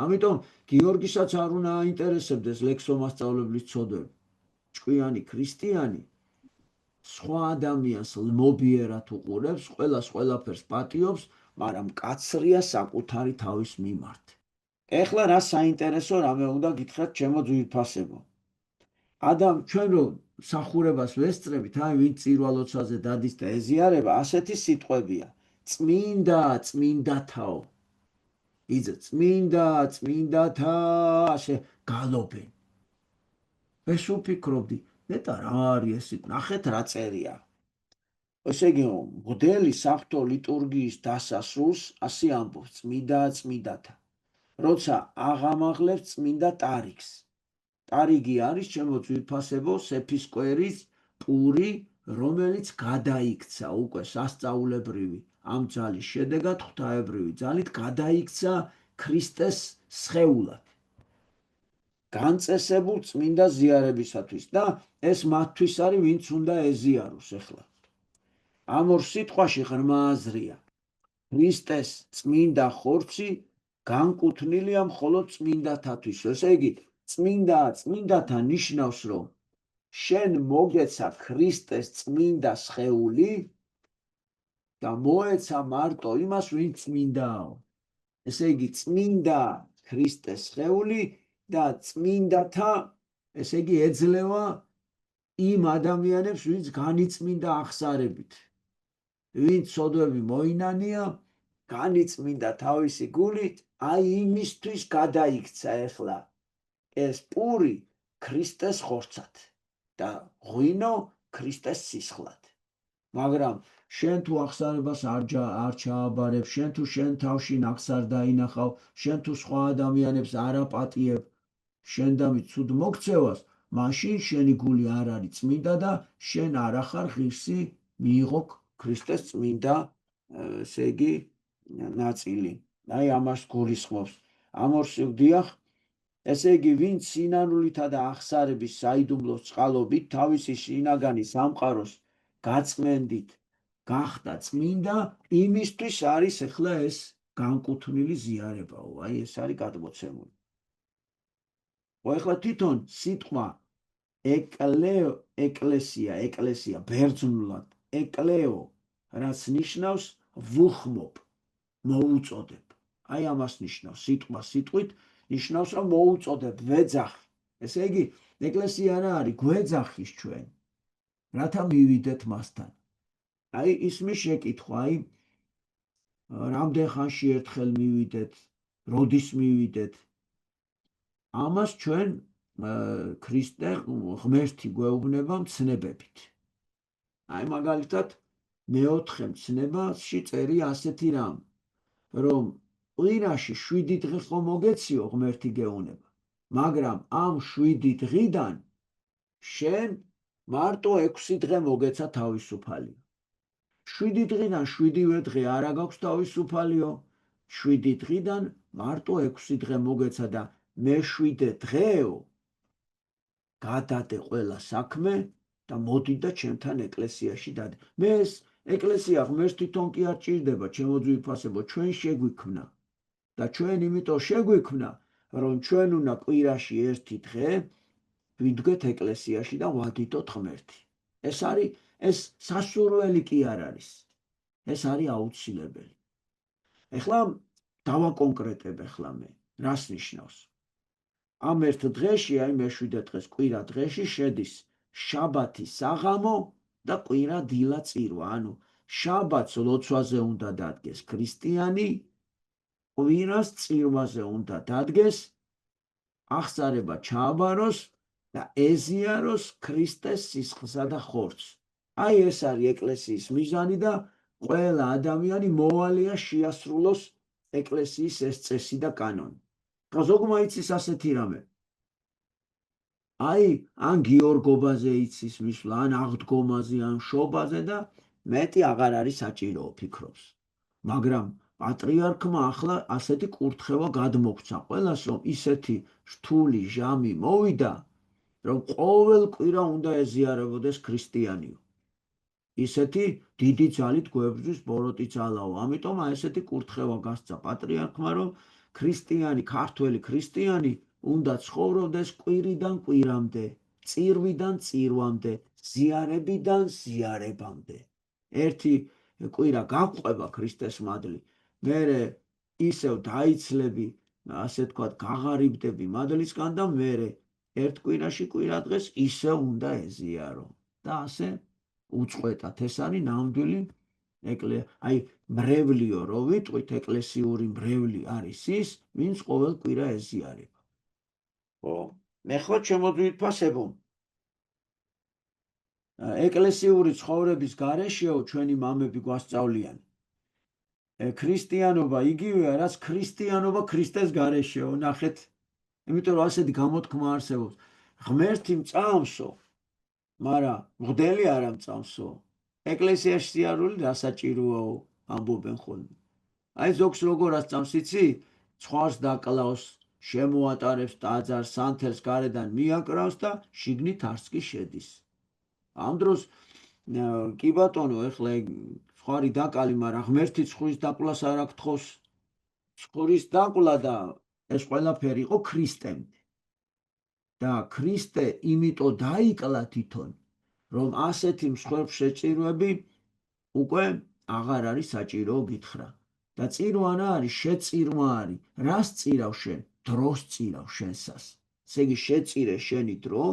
Speaker 1: ამიტომ გიორგისაც არ უნდა აინტერესებდეს ლექსომასწავლებლის ცოდვები. ჭკვიანი ქრისტიანი სხვა ადამიანს ლმობიერად უყურებს, ყველას ყველაფერს პატიობს, მაგრამ კაცრია საკუთარი თავის მიმართ. ეხლა რა საინტერესო რამე უნდა გითხრათ ჩემო ძვირფასებო. ჩვენ რომ სახურებას ვესწრებით, აი ვინ წირვალოცვაზე დადის და ეზიარება, ასეთი სიტყვებია. წმინდა, წმინდათაო. იცი, წმინდა, წმინდათა, ასე გალობენ. ეს უფიქრობდი, ნეტა რა არის ეს? ნახეთ რა წერია. ესე იგი, მღვდელი საღვთო ლიტურგიის დასასრულს ასე ამბობს, წმინდა, წმინდათა. როცა აღამაღლებს წმინდა ტარიგს. ტარიგი არის ჩემო ძვირფასებო სეფისკვერის პური, რომელიც გადაიქცა უკვე სასწაულებრივი ამ ძალის შედეგად ღვთაებრივი ძალით გადაიქცა ქრისტეს სხეულად. განწესებულ წმინდა ზიარებისათვის და ეს მათთვის არის, ვინც უნდა ეზიაროს ახლა. ამ ორ სიტყვაში ღრმა აზრია. ქრისტეს წმინდა ხორცი განკუთვნილია მხოლოდ წმინდათათვის. ესე იგი, წმინდა, წმინდათა ნიშნავს, რომ შენ მოგეცა ქრისტეს წმინდა სხეული და მოეცა მარტო იმას, ვინც წმინდაო. ესე იგი, წმინდა ქრისტეს სხეული და წმინდათა, ესე იგი, ეძლევა იმ ადამიანებს, ვინც განიწმინდა აღსარებით. ვინც ცოდვები მოინანია, განიწმინდა თავისი გულით, აი იმისთვის გადაიქცა ახლა ეს პური ქრისტეს ხორცად და ღვინო ქრისტეს სისხლად. მაგრამ შენ თუ აღსარებას არ ჩააბარებ, შენ თუ შენ თავში ნაკს არ დაინახავ, შენ თუ სხვა ადამიანებს არ აპატიებ, შენ დამით ცუდ მოგცევას, მაშინ შენი გული არ არის წმინდა და შენ არ ახარ ღირსი მიიღო ქრისტეს წმინდა, ესე იგი, ნაწილი. აი ამას გულისხმობს. ამ ორს ვდიახ. ესე იგი, ვინც სინანულითა და აღსარების საიდუმლოს წყალობით თავისი შინაგანი სამყაროს გაწმენდით გახდა წმინდა, იმისთვის არის ახლა ეს განკუთვნილი ზიარებაო. აი ეს არის გადმოცემული. ახლა თვითონ სიტყვა ეკლესია ბერძნულად ეკლეო, რაც ნიშნავს ვუხმობ, მოუწოდებ. აი ამას ნიშნავს სიტყვა სიტყვით, ნიშნავს რომ მოუწოდებ, ვეძახი. ესე იგი, ეკლესია რა არის? გვეძახის ჩვენ, რათა მივიდეთ მასთან. აი ისმის შეკითხვა, აი რამდენ ხანში ერთხელ მივიდეთ, როდის მივიდეთ. ამას ჩვენ ქრისტე ღმერთი გვეუბნება მცნებებით. აი მაგალითად მეოთხე მცნებაში წერია ასეთი რამ, რომ ყვირაში 7 დღე ხომ მოგეციო ღმერთი გეუბნება, მაგრამ ამ 7 დღიდან შენ მარტო 6 დღე მოგეცა თავისუფალი. 7 დღიდან 7-ვე დღე არა გაქვს თავისუფალიო, 7 დღიდან მარტო 6 დღე მოგეცა და მე-7 დღეო გადადე ყველა საქმე და მოდი და ჩემთან ეკლესიაში დადე. მე ეს ეკლესია ღმერთს თვითონ კი არ ჭირდება, ჩემო ძვირფასებო, ჩვენ შეგვიქმნა და ჩვენ იმიტომ შეგვიქმნა, რომ ჩვენ უნდა კვირაში 1 დღე ვიდგეთ ეკლესიაში და ვადიდოთ ღმერთი. ეს სასურველი კი არ არის. ეს არის აუცილებელი. ეხლა დავაკონკრეტებ მე, რას ნიშნავს? ამ ერთ დღეში, აი მე-7 დღეს კვირა დღეში შედის შაბათი საღამო და კვირა დილა წირვა. ანუ შაბათს ლოცვაზე უნდა დადგეს ქრისტიანი, კვირას წირვაზე უნდა დადგეს, აღსარება ჩააბაროს და ეზიაროს ქრისტეს სისხლსა და ხორცს. აი ეს არის ეკლესიის მიზანი და ყველა ადამიანი მოვალეა შეასრულოს ეკლესიის ეს წესი და კანონი. ზოგმა იცის ასეთი რამე. აი, ან გიორგობაზე იცის მისვლა, ან აღდგომაზე, ან შობაზე და მეტი აღარ არის საჭირო, ფიქრობს. მაგრამ პატრიარქმა ახლა ასეთი კურთხევა გადმოგვცა ყველას, რომ ისეთი რთული ჟამი მოვიდა, რომ ყოველ კვირა უნდა ეზიარებოდეს ქრისტიანიო. ისეთი დიდი ძალით გვებრძვის ბოროტი ძალაო. ამიტომ ესეთი კურთხევა გასცა პატრიარქმა, რომ ქრისტიანი, ქართველი ქრისტიანი უნდა ცხოვრობდეს კვირიდან კვირამდე, წირვიდან წირვამდე, ზიარებიდან ზიარებამდე. ერთი კვირა გაყვება ქრისტეს მადლი, მერე ისევ დაიცლები, ასე თქვა, გაღარიბდები მადლისგან და მერე ერთ კვირაში კვირა დღეს ისევ უნდა ეზიარო. და ასე უწყვეტად. ეს არის ნამდვილი აი მრევლიო რო ვიტყვით, ეკლესიური მრევლი არის ის, ვინც ყოველ კვირა ეზიარება. მე ხო ჩემო ძვირფასებო, ეკლესიური ცხოვრების გარეშეო ჩვენი მამები გვასწავლიან. ქრისტიანობა იგივეა, რაც ქრისტიანობა ქრისტეს გარეშეო. ნახეთ, იმიტომ რომ ასეთი გამოთქმა არსებობს. ღმერთი მწამსო, მაგრამ მღვდელი არ ამწამსო. ეკლესიაში სიარული დასაჭიროაო, ამბობენ ხოლმე. აი ზოგს როგორ ასწამს იცი? ცხვარს დაკლავს, შემოატარებს ტაძარს, სანთელს გარედან მიაკრავს და შიგნით არც კი შედის. ამ დროს კი ბატონო, ეხლა ცხვარი დაკალი, მაგრამ ღმერთი ცხვრის დაკვლას არ აკთხოს. ცხვრის დაკლა და ეს ყველაფერი იყო ქრისტემდე. და ქრისტე იმიტომ დაიკლა თვითონ, რომ ასეთი მსხვერპლშეწირვები უკვე აღარ არის საჭირო გითხრა. და წირვა რა არის? შეწირვა არის. რას წირავ შენ? დროს წირავ შენსას. ესე იგი შეწირე შენი დრო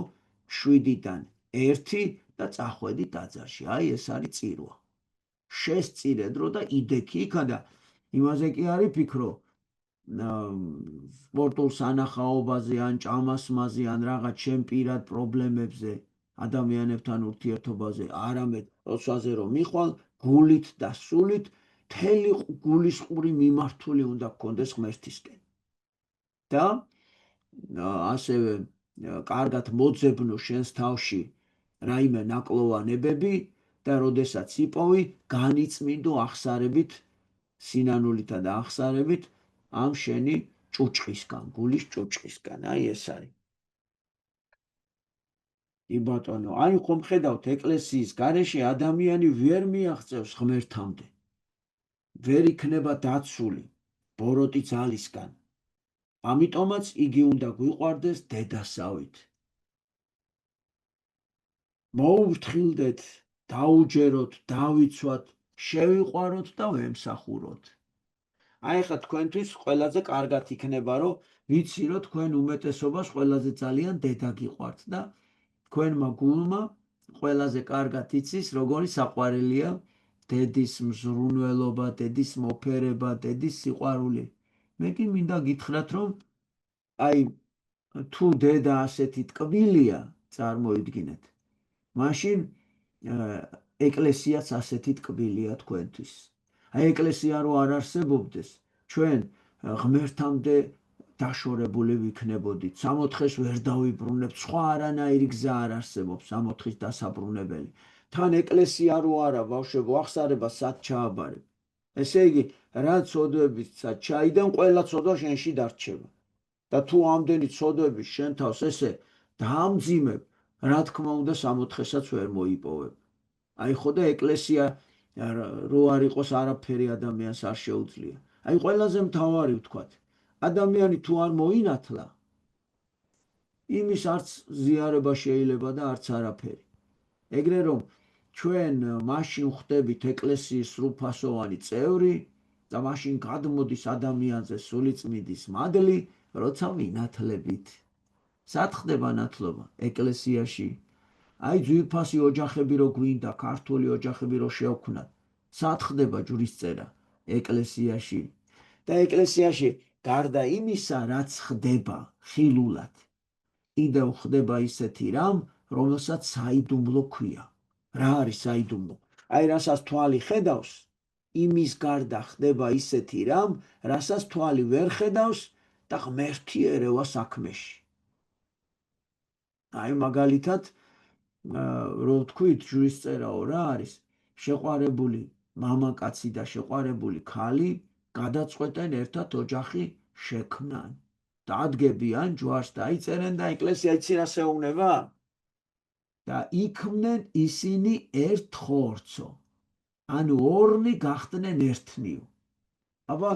Speaker 1: 7-დან 1 და წახვედი ტაძარში. აი ეს არის წირვა. შესწირე დრო და იდექი იქა და იმაზე კი არის ფიქრო, სპორტულ სანახაობაზე, ან ჭამასმაზე, ან რაღაც შენ პირად პრობლემებზე, ადამიანებთან ურთიერთობაზე, არამედ როცვაზე რომ მიხვალ, გულით და სულით, მთელი გულისყური მიმართული უნდა გქონდეს ღმერთისკენ. და ასევე კარგად მოძებნო შენს თავში რაიმე ნაკლოვანებები და როდესაც იპოვი, განიწმინდო ახსარებით, სინანულითა და ახსარებით ამ შენი ჭუჭყისგან, გულის ჭუჭყისგან. აი ეს არის. კი ბატონო, აი ხომ ხედავთ, ეკლესიის გარეშე ადამიანი ვერ მიაღწევს ღმერთამდე. ვერ იქნება დაცული ბოროტი ძალისგან. ამიტომაც იგი უნდა გვიყვარდეს დედასავით. მოუვთხილდეთ, დაუჯეროთ, დავიცვათ, შევიყვაროთ და ვემსახუროთ. აი ხა თქვენთვის ყველაზე კარგად იქნება, რომ ვიცი, რომ თქვენ უმეტესობას ყველაზე ძალიან დედა გიყვართ და თქვენმა გულმა ყველაზე კარგად იცის, როგორი საყვარელია დედის მზრუნველობა, დედის მოფერება, დედის სიყვარული. მე კი მინდა გითხრათ, რომ აი თუ დედა ასეთი ტკბილია, წარმოიდგინეთ, მაშინ ეკლესიაც ასეთი ტკბილია თქვენთვის. აი ეკლესია რო არ არსებობდეს, ჩვენ ღმერთამდე დაშორებული ვიქნებოდით. სამოთხეს ვერ დავიბრუნებთ, სხვა არანაირი გზა არ არსებობს სამოთხის დასაბრუნებელი. თან ეკლესია რო არა, ბავშვებო, ახსარება სად ჩააბარებ. ესე იგი, რაც ცოდვებიცაც ჩაიდან, ყველა ცოდვა შენში დარჩება. და თუ ამდენი ცოდვები შენ თავს ესე დაამძიმებ, რა თქმა უნდა სამოთხესაც ვერ მოიპოვებ. აი ხო და ეკლესია რო არ იყოს არაფერი ადამიანს არ შეუძლია. აი ყველაზე მთავარი ვთქვათ, ადამიანი თუ არ მოინათლა, იმის არც ზიარება შეიძლება და არც არაფერი. ეგრე რომ ჩვენ მაშინ ხვდებით ეკლესიის სრულფასოვანი წევრი და მაშინ გადმოდის ადამიანზე სულიწმიდის მადლი, როცა ვინათლებით. სად ხდება ნათლობა? ეკლესიაში. აი ძვირფასი ოჯახები რო გვინდა, ქართული ოჯახები რო შევქმნათ, სად ხდება ჯვრისწერა? ეკლესიაში. და ეკლესიაში გარდა იმისა, რაც ხდება ხილულად, კიდევ ხდება ისეთი რამ, რომელსაც საიდუმლო ქვია. რა არის საიდუმლო? აი რასაც თვალი ხედავს, იმის გარდა ხდება ისეთი რამ, რასაც თვალი ვერ ხედავს და ღმერთი ერევა საქმეში. აი მაგალითად რო ვთქვით, ჯვრისწერაო რა არის? შეყვარებული მამაკაცი და შეყვარებული ქალი გადაწყვეტენ ერთად ოჯახი შექმნან. დადგებიან ჯვარს, დაიწერენ და ეკლესია იცი რა შეუნება? და იქმნენ ისინი ერთ ხორცო. ანუ ორნი გახდნენ ერთნიო. აბა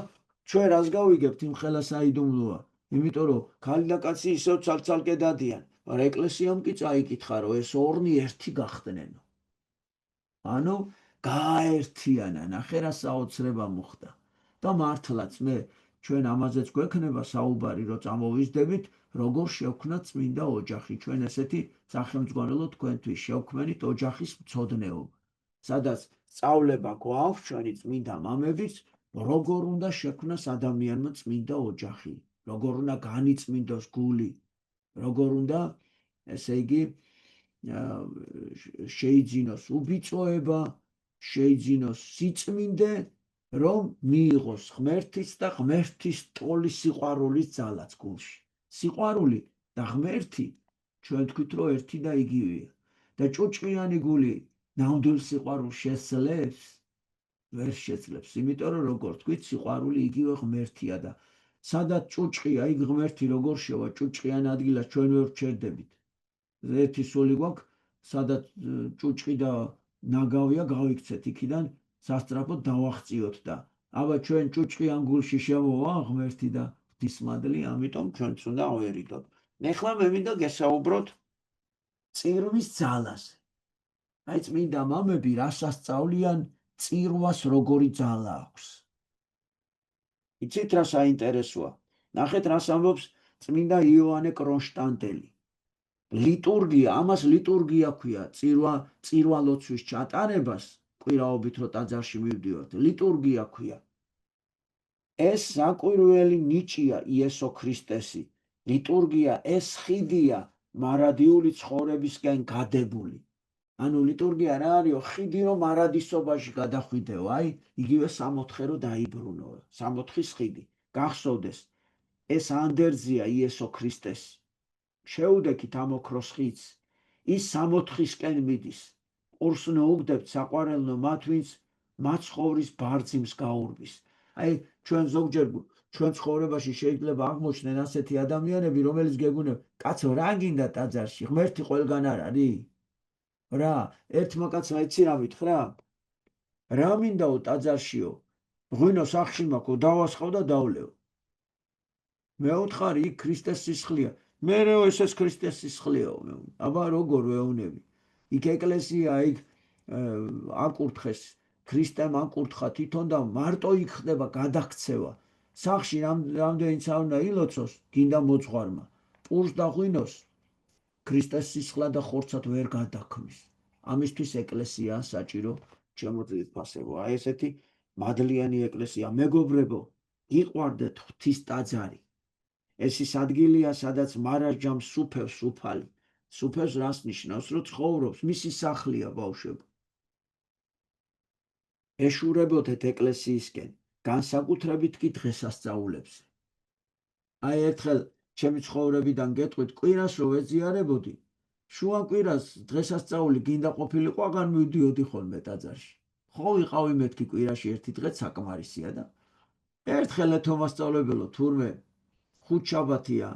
Speaker 1: ჩვენ რას გავიგებთ, იმ ხელა საიდუმლოა, იმიტომ რომ ქალი და კაცი ისევ ცალ-ცალკე დადიან, მაგრამ ეკლესიამ კი წაიკითხა, რომ ეს ორნი ერთი გახდნენო. ანუ გააერთიანა, ნახე რა საოცრება მოხდა. და მართლაც მე ჩვენ ამაზეც გვექნება საუბარი, რომ წამოვიზდებით, როგორ შევქმნათ წმინდა ოჯახი. ჩვენ ესეთი სახელმძღვანელო თქვენთვის შევქმნით ოჯახის მცოდნეობა, სადაც სწავლება გვაქვს ჩვენი წმინდა მამების, როგორ უნდა შექმნას ადამიანმა წმინდა ოჯახი, როგორ უნდა განიწმინდოს გული, როგორ უნდა, ესე იგი, შეიძინოს უბიწოება, შეიძინოს სიწმინდე, რომ მიიღოს ღმერთის და ღმერთის ტოლის სიყვარულის ძალაც გულში. სიყვარული და ღმერთი ჩვენ თქვით, რომ ერთი და იგივეა. და ჭუჭყიანი გული ნამდვილ სიყვარულს შესძლებს? ვერ შეძლებს, იმიტომ რომ როგორ თქვით, სიყვარული იგივე ღმერთია და სადაც ჭუჭყია, იქ ღმერთი როგორ შევა, ჭუჭყიან ადგილას ჩვენ ვერ ვჩერდებით. ერთი სული გვაქვს, სადაც ჭუჭყი და ნაგავია, გავიქცეთ იქიდან, სასწრაფოდ დავახციოთ და აბა ჩვენ ჭუჭყიან გულში შემოვა ღმერთი და ღვთისმადლი, ამიტომ ჩვენც უნდა ავერიდოთ. ეხლა მე მინდა გესაუბროთ წირვის ძალაზე. აი წმინდა მამები რას ასწავლიან წირვას როგორი ძალა აქვს. იცით რა საინტერესოა? ნახეთ რას ამბობს წმინდა იოანე კრონშტანტელი. ლიტურგია, ამას ლიტურგია ქვია, წირვა ლოცვის ჩატარებას, კვირაობით რო ტაძარში მივდივართ, ლიტურგია ქვია. ეს საკვირველი ნიჭია იესო ქრისტესი. ლიტურგია ეს ხიდია მარადიული ცხოვრებისკენ გადებული. ანუ ლიტურგია რა არისო? ხიდი რომ მარადისობაში გადახვიდეო, აი იგივე სამოთხე რო დაიბრუნო, სამოთხის ხიდი. გახსოვდეს, ეს ანდერძია იესო ქრისტესი. შეუდექით ამ ოქროს ხიდს, ის სამოთხისკენ მიდის. ყურს ნოუგდებთ საყვარელნო მათ, ვინც მაცხოვრის ბარძიმს გაურბის. აი ჩვენ ზოგჯერ ჩვენ ცხოვრებაში შეიძლება აღმოჩნდნენ ასეთი ადამიანები, რომელიც გეგონებ, კაცო რა გინდა ტაძარში, ღმერთი ყველგან არ არის? რა, ერთმა კაცმა იცი რა მითხრა? რა მინდაო ტაძარშიო? ღვინო სახში მაქვს, დავასხავ და დავლევ. მეუთხარი იქ ქრისტეს სისხლია. მერეო ესეც ქრისტეს სისხლიაო. აბა როგორ ვეუნები? იქ ეკლესია, იქ აკურთხეს, ქრისტემ აკურთხა თვითონ და მარტო იქ ხდება გადაქცევა. სახში რამდენიც არ უნდა ილოცოს, გინდა მოძღვარმა. პურს და ღვინოს ქრისტეს სისხლად და ხორცად ვერ გადაქმნის. ამისთვის ეკლესია საჭირო ჩემოწმებით ფასებო. აი ესეთი მადლიანი ეკლესია. მეგობრებო, იყვარდეთ ღვთის ტაძარი. ეს ის ადგილია, სადაც მარაჯამ სუფევს სუფალი. სუფევს რას ნიშნავს? რომ ცხოვრობს, მისი სახლია ბავშვებო. ეშურებოდეთ ეკლესიისკენ, განსაკუთრებით კი დღესასწაულებზე. აი ერთხელ ჩემი ცხოვრებიდან გეტყვით, კვირას რო ვეზიარებოდი, შუა კვირას დღესასწაული გინდა ყოფილიყო, აღარ მივდიოდი ხოლმე ტაძარში. ხო ვიყავი მეთქი კვირაში ერთი დღე საკმარისია და ერთხელ ეთომასწავლებელო, თურმე ხუთშაბათია,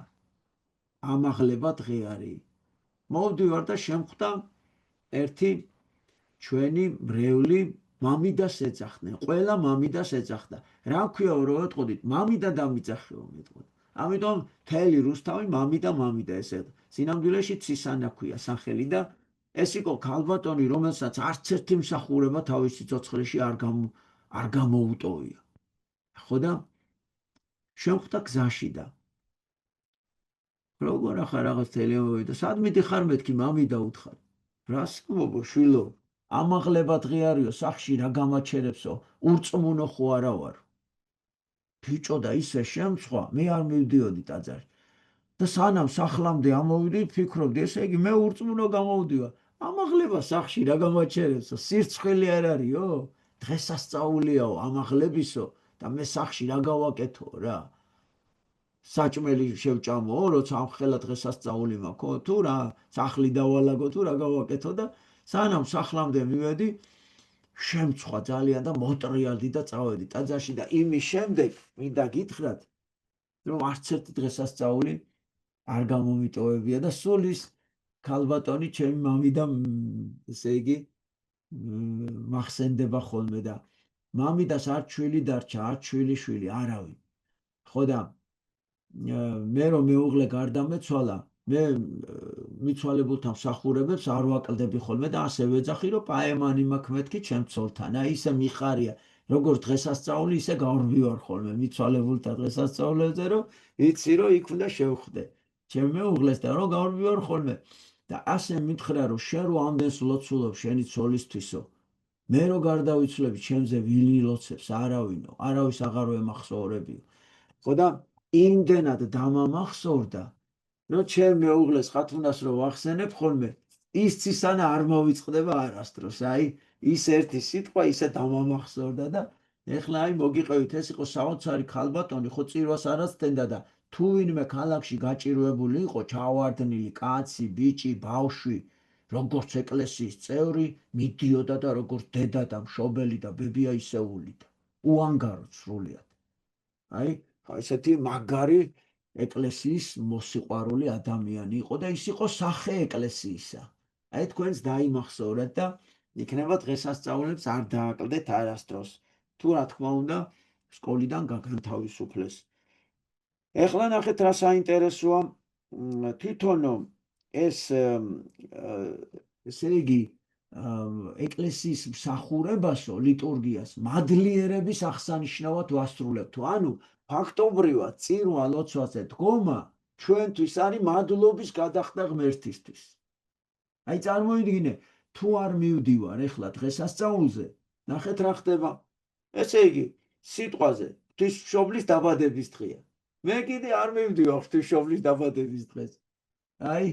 Speaker 1: ამაღლება დღე არის. მოვდივარ და შემხვდა ერთი ჩვენი მრევლი მამიდას ეძახდნენ. ყველა მამიდას ეძახდა. რა ქვიაო რო ეტყოდით, მამიდა დამიძახეო მეტყოდ. ამიტომ მთელი რუსთავი მამიდა ესე. სინამდვილეში ცისანა ქვია სახელი და ეს იყო ქალბატონი, რომელსაც არც ერთი მსახურება თავის სიცოცხლეში არ გამოუტოვია. ხო და შემხვდა გზაში და როგორ ახლა რაღაც თელემოვიდა, სად მიდიხარ მეთქი მამიდა უთხარ. რას მობო შვილო, ამაღლება დღე არისო, სახში რა გამაჩერებსო, ურწმუნო ხო არა ვარ. ბიჭო და ისე შემცხვა, მე არ მივდიოდი ტაძარში. და სანამ სახლამდე ამოვიდი, ფიქრობდი, ესე იგი მე ურწმუნო გამოვდივარ. ამაღლება სახში რა გამაჩერებსო, სირცხვილი არ არისო, დღესასწაულიაო, ამაღლებისო და მე სახში რა გავაკეთო რა. საჭმელი შევჭამო, როცა ამხელა დღესასწაული მაქვს, თუ რა სახლი დავალაგო, თუ რა გავაკეთო და სანამ სახლამდე მივედი, შემცხვა ძალიან და მოტრიალდი და წავედი ტაძარში და იმის შემდეგ მინდა გითხრათ, რომ არც ერთი დღესასწაული არ გამომიტოვებია და სულ ის ქალბატონი ჩემი მამიდა, ესე იგი, მახსენდება ხოლმე და მამიდას არ ჩვილი დარჩა, არ ჩვილი არავინ. ხო და მე რომ მეუღლე გარდამეცვალა, მე მიცვალებულთან მსახურებებს არ ვაკლდები ხოლმე და ასე ვეძახი, რომ პაემანი მაქვს მეთქი ჩემ ცოლთან. აი ისე მიხარია, როგორც დღესასწაული, ისე გავრბივარ ხოლმე მიცვალებულთა დღესასწაულებზე, რომ იცი რომ იქ უნდა შევხვდე ჩემ მეუღლეს და რომ გავრბივარ ხოლმე. და ასე მითხრა, რომ შენ რო ამდენს ლოცულობ შენი ცოლისთვისო, მე რო გარდავიცვლები, ჩემზე ვინ ილოცებს? არავინო, არავის აღარ ვემახსოვრებიო. ხო და იმდენად დამამახსოვრდა, რომ ჩემ მეუღლეს ხათუნას რო ვახსენებ ხოლმე, ის ცისანა არ მოვიწყდება არასდროს. აი ის ერთი სიტყვა ისე დამამახსოვრდა და ეხლა აი მოგიყევით, ეს იყო საოცარი ქალბატონი, ხო წირვას არ აცდენდა და თუ ვინმე ქალაქში გაჭირვებული იყო, ჩავარდნილი კაცი, ბიჭი, ბავშვი, როგორც ეკლესიის წევრი, მიდიოდა და როგორც დედა და მშობელი და ბებია ისეულიდა. უანგაროდ სრულიად. აი ესეთი მაგარი ეკლესიის მოსიყვარული ადამიანი იყო და ის იყო სახე ეკლესიისა. აი თქვენს დაიმახსოვრეთ და იქნება დღესასწაულებს არ დააკლდეთ არასდროს. თუ რა თქმა უნდა, სკოლიდან გაგანთავისუფლეს. ეხლა ნახეთ რა საინტერესოა, თვითონ ეს ესე იგი ეკლესიის მსახურებასო, ლიტურგიას მადლიერების აღსანიშნავად ვასრულებთ. ანუ ფაქტობრივად წირვა ლოცვაზე დგომა ჩვენთვის არის მადლობის გადახდა ღმერთისთვის. აი წარმოიდგინე, თუ არ მივდივარ ეხლა დღესასწაულზე, ნახეთ რა ხდება. ესე იგი, სიტყვაზე ღვთისმშობლის დაბადების დღეა. მე კიდე არ მივდივარ ღვთისმშობლის დაბადების დღეს. აი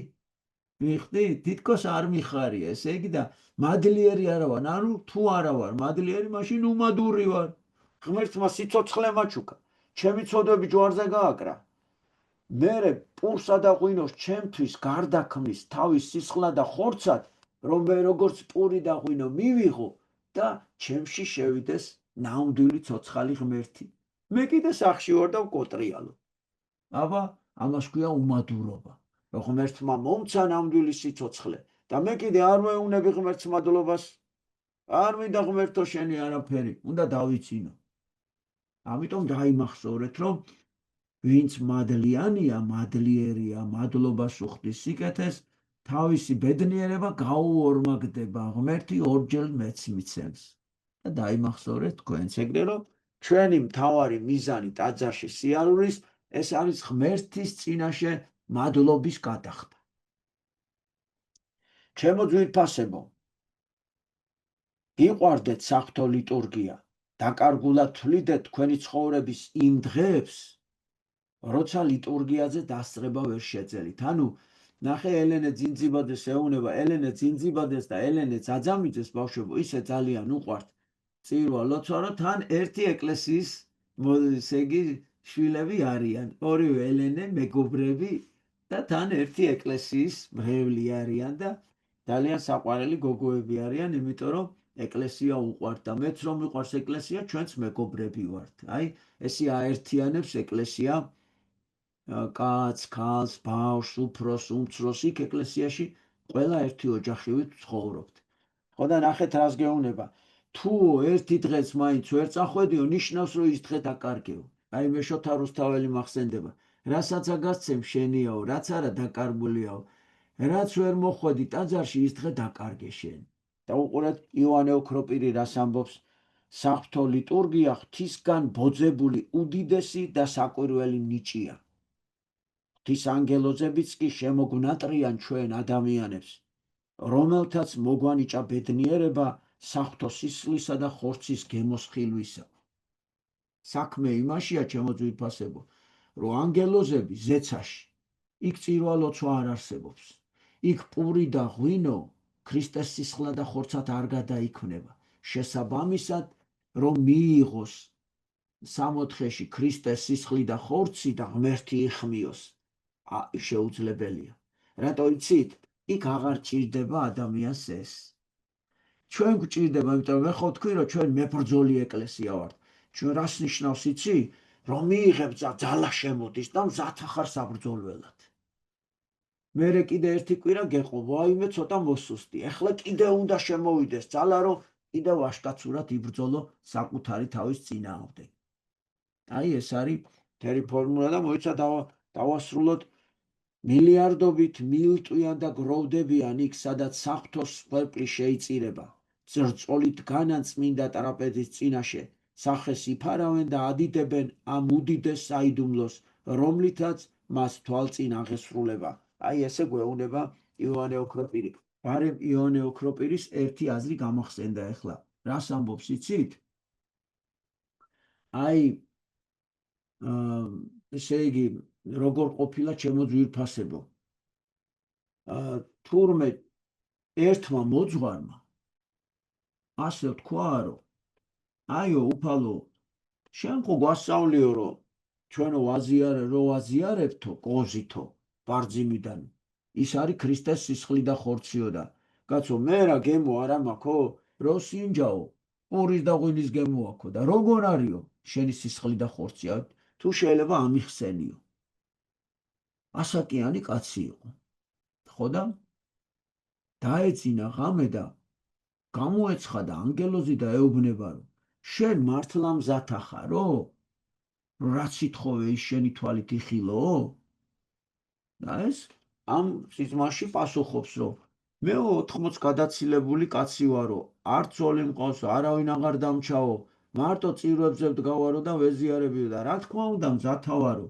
Speaker 1: მიხდი, თითქოს არ მიხარია, ესე იგი და მადლიერი არა ვარ, ანუ თუ არა ვარ მადლიერი, მაშინ უმადური ვარ. ღმერთმა სიცოცხლე მაჩუკა, ჩემი ცოდვები ჯვარზე გააკრა. მერე პურსა და ღვინოს ჩემთვის გარდაქმნის თავის სისხლად და ხორცად, რომ მე როგორც პური და ღვინო მივიღო და ჩემში შევიდეს ნამდვილი ცოცხალი ღმერთი. მე კიდე სახში ვარ და ვკოტრიალო. აბა, ამას ქვია უმადურობა. რომ ღმერთმა მომცა ნამდვილი სიცოცხლე და მე კიდე არ მეუნები ღმერთს მადლობას, არ მინდა ღმერთო შენი არაფერი, უნდა დავიცინო. ამიტომ დაიმახსოვრეთ, რომ ვინც მადლიანია, მადლიერია, მადლობას უხდის სიკეთეს თავისი ბედნიერება გაუორმაგდება, ღმერთი ორჯერ მეც მიცემს. და დაიმახსოვრეთ თქვენც ეგრე, რომ ჩვენი მთავარი მიზანი ტაძარში სიარულის ეს არის ღმერთის წინაშე მადლობის გადახდა. ჩემო ძვირფასებო, გიყვარდეთ საღვთო ლიტურგია, დაკარგულად თვლიდეთ თქვენი ცხოვრების იმ დღეებს, როცა ლიტურგიაზე დასწრება ვერ შეძელით. ანუ ნახე, ელენე ძინძიბადეს ეუნება, ელენე ძინძიბადეს და ელენე ძაძამიძეს, ბავშვებო, ისე ძალიან უყვართ წირვა ლოცვა, რომ თან ერთი ეკლესიის ესე იგი შვილები არიან, ორივე ელენე მეგობრები და თან ერთი ეკლესიის მრევლი არიან და ძალიან საყვარელი გოგოები არიან, იმიტომ რომ ეკლესია უყვართ და მეც რომ მიყვარს ეკლესია, ჩვენც მეგობრები ვართ. აი, ესე აერთიანებს ეკლესია კაცს, ქალს, ბავშვს, უფროს, უმცროს, იქ ეკლესიაში ყველა ერთი ოჯახივით ცხოვრობთ. ხო და ნახეთ რას გეუბნება. თუ ერთი დღეც მაინც ვერ წახვედიო, ნიშნავს რომ ის დღე დაკარგეო. აი მე შოთა რუსთაველი მახსენდება, რასაც აგასცემ შენიაო, რაც არა დაკარგულიაო, რაც ვერ მოხვედი ტაძარში, ის დღე დაკარგე შენ. და უყურეთ იოანე ოქროპირი რას ამბობს, საღვთო ლიტურგია ღვთისგან ბოძებული უდიდესი და საკვირველი ნიჭია. ღვთის ანგელოზებიც კი შემოგვნატრიან ჩვენ ადამიანებს, რომელთაც მოგვანიჭა ბედნიერება საღვთო სისხლისა და ხორცის გემოსხილვისა. საქმე იმაშია, ჩემო ძვირფასებო, რომ ანგელოზები ზეცაში, იქ წირვა ლოცვა არ არსებობს. იქ პური და ღვინო ქრისტეს სისხლა და ხორცად არ გადაიქმნება. შესაბამისად, რომ მიიღოს სამოთხეში ქრისტეს სისხლი და ხორცი და ღმერთი იხმიოს, შეუძლებელია. რატო იცით? იქ აღარ ჭირდება ადამიანს ეს. ჩვენ გვჭირდება, იმიტომ მე ხო თქვი, რომ ჩვენ მებრძოლი ეკლესია ვართ. ჩვენ რას ნიშნავს იცი? რომ მიიღებ ძალა შემოდის და მზად ახარ საბრძოლველად. მერე კიდე ერთი კვირა გეყო, ვაიმე ცოტა მოსუსტი. ეხლა კიდე უნდა შემოვიდეს ძალა, რომ კიდევ ვაშკაცურად იბრძოლო საკუთარი თავის წინააღმდეგ. აი ეს არის მთელი ფორმულა და მოიცა დავასრულოთ მილიარდობით მილტვიან და გროვდებიან იქ, სადაც საღვთოს სვერპლი შეიწირება. ძრწოლით განან წმინდა ტრაპეზის წინაშე სახეს იფარავენ და ადიდებენ ამ უდიდეს საიდუმლოს, რომლითაც მას თვალწინ აღესრულება. აი ესე გვეუბნება იოანე ოქროპირი. ბარემ იოანე ოქროპირის ერთი აზრი გამახსენდა ახლა. რას ამბობს იცით? აი ესე იგი როგორ ყოფილა ჩემო ძვირფასებო. თურმე ერთმა მოძღვარმა ასე თქვა, რომ აიო უფალო, შენ ხო გვასწავლიო, რომ ჩვენო ვაზიარებთო ყოზითო ბარძიმიდან, ის არის ქრისტეს სისხლი და ხორციო და კაცო, მე რა გემო არა მაქო, რო სინჯაო, პურის და ღვინის გემო აქო და როგორ არისო შენი სისხლი და ხორცი, თუ შეიძლება ამიხსენიო. ასაკიანი კაცი იყო. ხო და დაეძინა ღამე და გამოეცხადა ანგელოზი და ეუბნება, რომ შენ მართლა მზად ახარო? რაც ითხოვე ის შენი თვალით იხილო? და ეს ამ სიზმარში პასუხობს, რომ მე 80 გადაცილებული კაცი ვარო, არც ძოლი მყავს, არავინ აღარ დამჩაო, მარტო წირვებზე ვდგავარო და ვეზიარებიო და რა თქმა უნდა მზათა ვარო.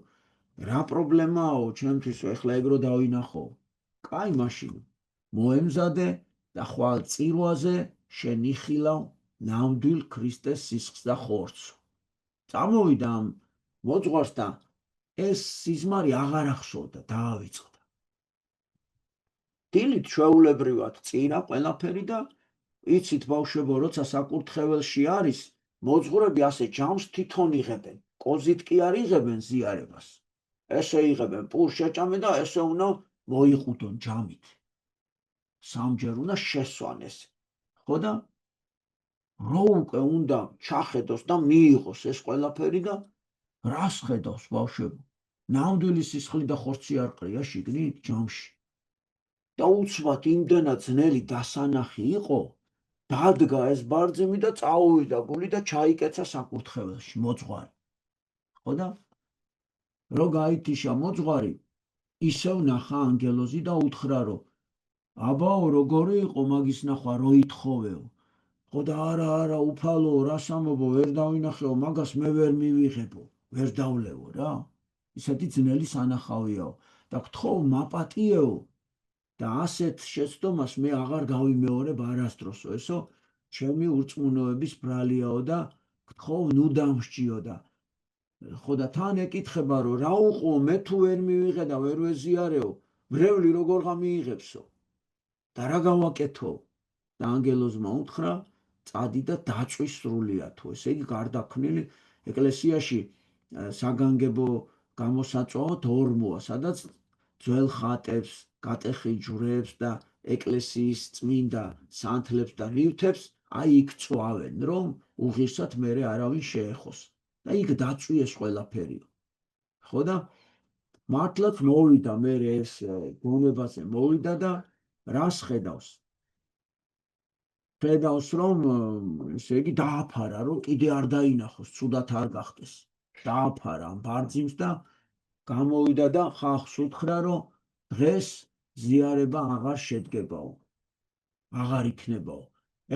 Speaker 1: რა პრობლემაო ჩემთვის ეხლა ეგრო დავინახო? კაი მაშინ მოემზადე და ხვალ წირვაზე შენ იხილავ ნამდვილ ქრისტეს სისხლს და ხორცს. წამოვიდა ამ მოძღვარს და ეს სიზმარი აღარ ახსოვდა, დაავიწყდა. დილით ჩვეულებრივად წირა ყველაფერი და იცით ბავშვებო, როცა საკურთხეველში არის, მოძღვრები ასე ჯამს თვითონ იღებენ. კოზით კი არ იღებენ ზიარებას. ესე იღებენ პურ შეჭამენ და ესე უნდა მოიყუდონ ჯამით. სამჯერ უნდა შესვან ეს. ხო და რო უკვე უნდა ჩახედოს და მიიღოს ეს ყველაფერი და რას ხედავს ბავშვებო? ნამდვილი სისხლი და ხორცი არ ყრია შიგნით ჯამში. და უცბად იმდენად ძნელი დასანახი იყო, დადგა ეს ბარძიმი და წაუვიდა გული და ჩაიკეცა საკურთხეველში მოძღვარი. ხო და რო გაითიშა მოძღვარი, ისევ ნახა ანგელოზი და უთხრა, რომ აბაო როგორი იყო მაგის ნახვა რო ითხოვეო ხო და არა უფალო რას ამბობო ვერ დავინახეო მაგას მე ვერ მივიღებო ვერ დავლევო რა ისეთი ძნელი სანახავიაო და გთხოვ მაპატიეო და ასეთ შეცდომას მე აღარ გავიმეორებ არასდროსო ესო ჩემი ურწმუნოების ბრალიაო და გთხოვ ნუ დამსჯიო და ხო და თან ეკითხება რომ რა უყო მე თუ ვერ მივიღე და ვერ ვეზიარეო ბრეული როგორ გამიიღებსო და რა გავაკეთო და ანგელოზმა უთხრა წადი და დაწვის სრულიათო ესე იგი გარდაქმნილი ეკლესიაში საგანგებო გამოსაწვავად ორმოა სადაც ძველ ხატებს გატეხილ ჯვრებს და ეკლესიის წმინდა სანთლებს და ნივთებს აი იქ წვავენ რომ უღირსად მერე არავინ შეეხოს და იქ დაწვიეს ყველაფერი ხო და მართლაც მოვიდა მე ეს გონებაზე მოვიდა და რას ხედავს ხედავს რომ ესე იგი დააფარა რომ კიდე არ დაინახოს ცუდად არ გახდეს დააფარა ამ ბარძიმს და გამოვიდა და ხალხს უთხრა რომ დღეს ზიარება აღარ შედგებაო აღარ იქნებაო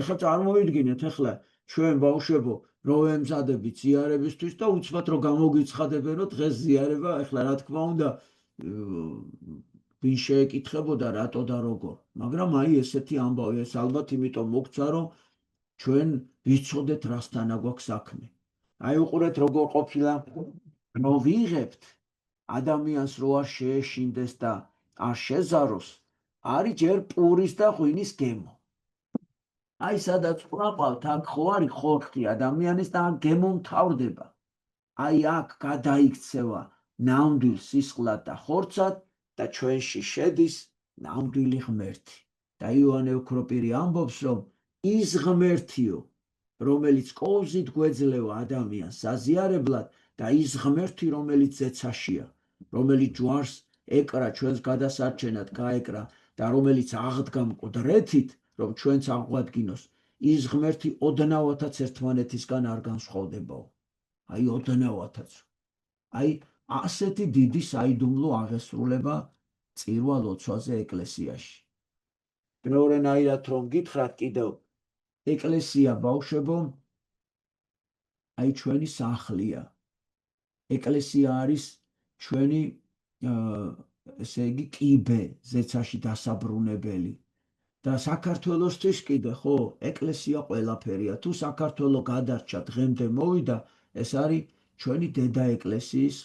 Speaker 1: ეხლა წარმოვიდგინეთ ეხლა ჩვენ ბავშვებო რო ვემზადებით ზიარებისთვის და უცბად რომ გამოგიცხადებენ რომ დღეს ზიარება ეხლა რა თქმა უნდა ვინ შეეკითხებოდა რატო და როგორ მაგრამ აი ესეთი ამბავი ეს ალბათ იმიტომ მოგცა რომ ჩვენ ვიცოდეთ რასთანა გვაქვს საქმე აი უყურეთ როგორ ყოფილა რომ ვიღებთ ადამიანს რო არ შეეშინდეს და არ შეზაროს არის ჯერ პურის და ღვინის გემო აი სადაც ყავთ აქ ხო არის ხორხი ადამიანის და აქ გემო მთავრდება აი აქ გადაიქცევა ნამდვილ სისხლად და ხორცად და ჩვენში შედის ნამდვილი ღმერთი და იოანე ოქროპირი ამბობს რომ ის ღმერთიო რომელიც კოვზით გვეძლევა ადამიანს საზიარებლად და ის ღმერთი რომელიც ზეცაშია რომელიც ჯვარს ეკრა ჩვენს გადასარჩენად გაეკრა და რომელიც აღდგა მკვდრეთით რომ ჩვენც აღვადგინოს ის ღმერთი ოდნავათაც ერთმანეთისგან არ განსხვავდებაო აი ოდნავათაც აი ასეთი დიდი საიდუმლო აღესრულება წირვა ლოცვაზე ეკლესიაში მეორენაირად რომ გითხრათ კიდევ ეკლესია ბავშვებო აი ჩვენი სახლია ეკლესია არის ჩვენი ესე იგი კიბე ზეცაში დასაბრუნებელი და საქართველოსთვის კიდე ხო ეკლესია ყველაფერია თუ საქართველო გადარჩა დღემდე მოვიდა ეს არის ჩვენი დედა ეკლესიის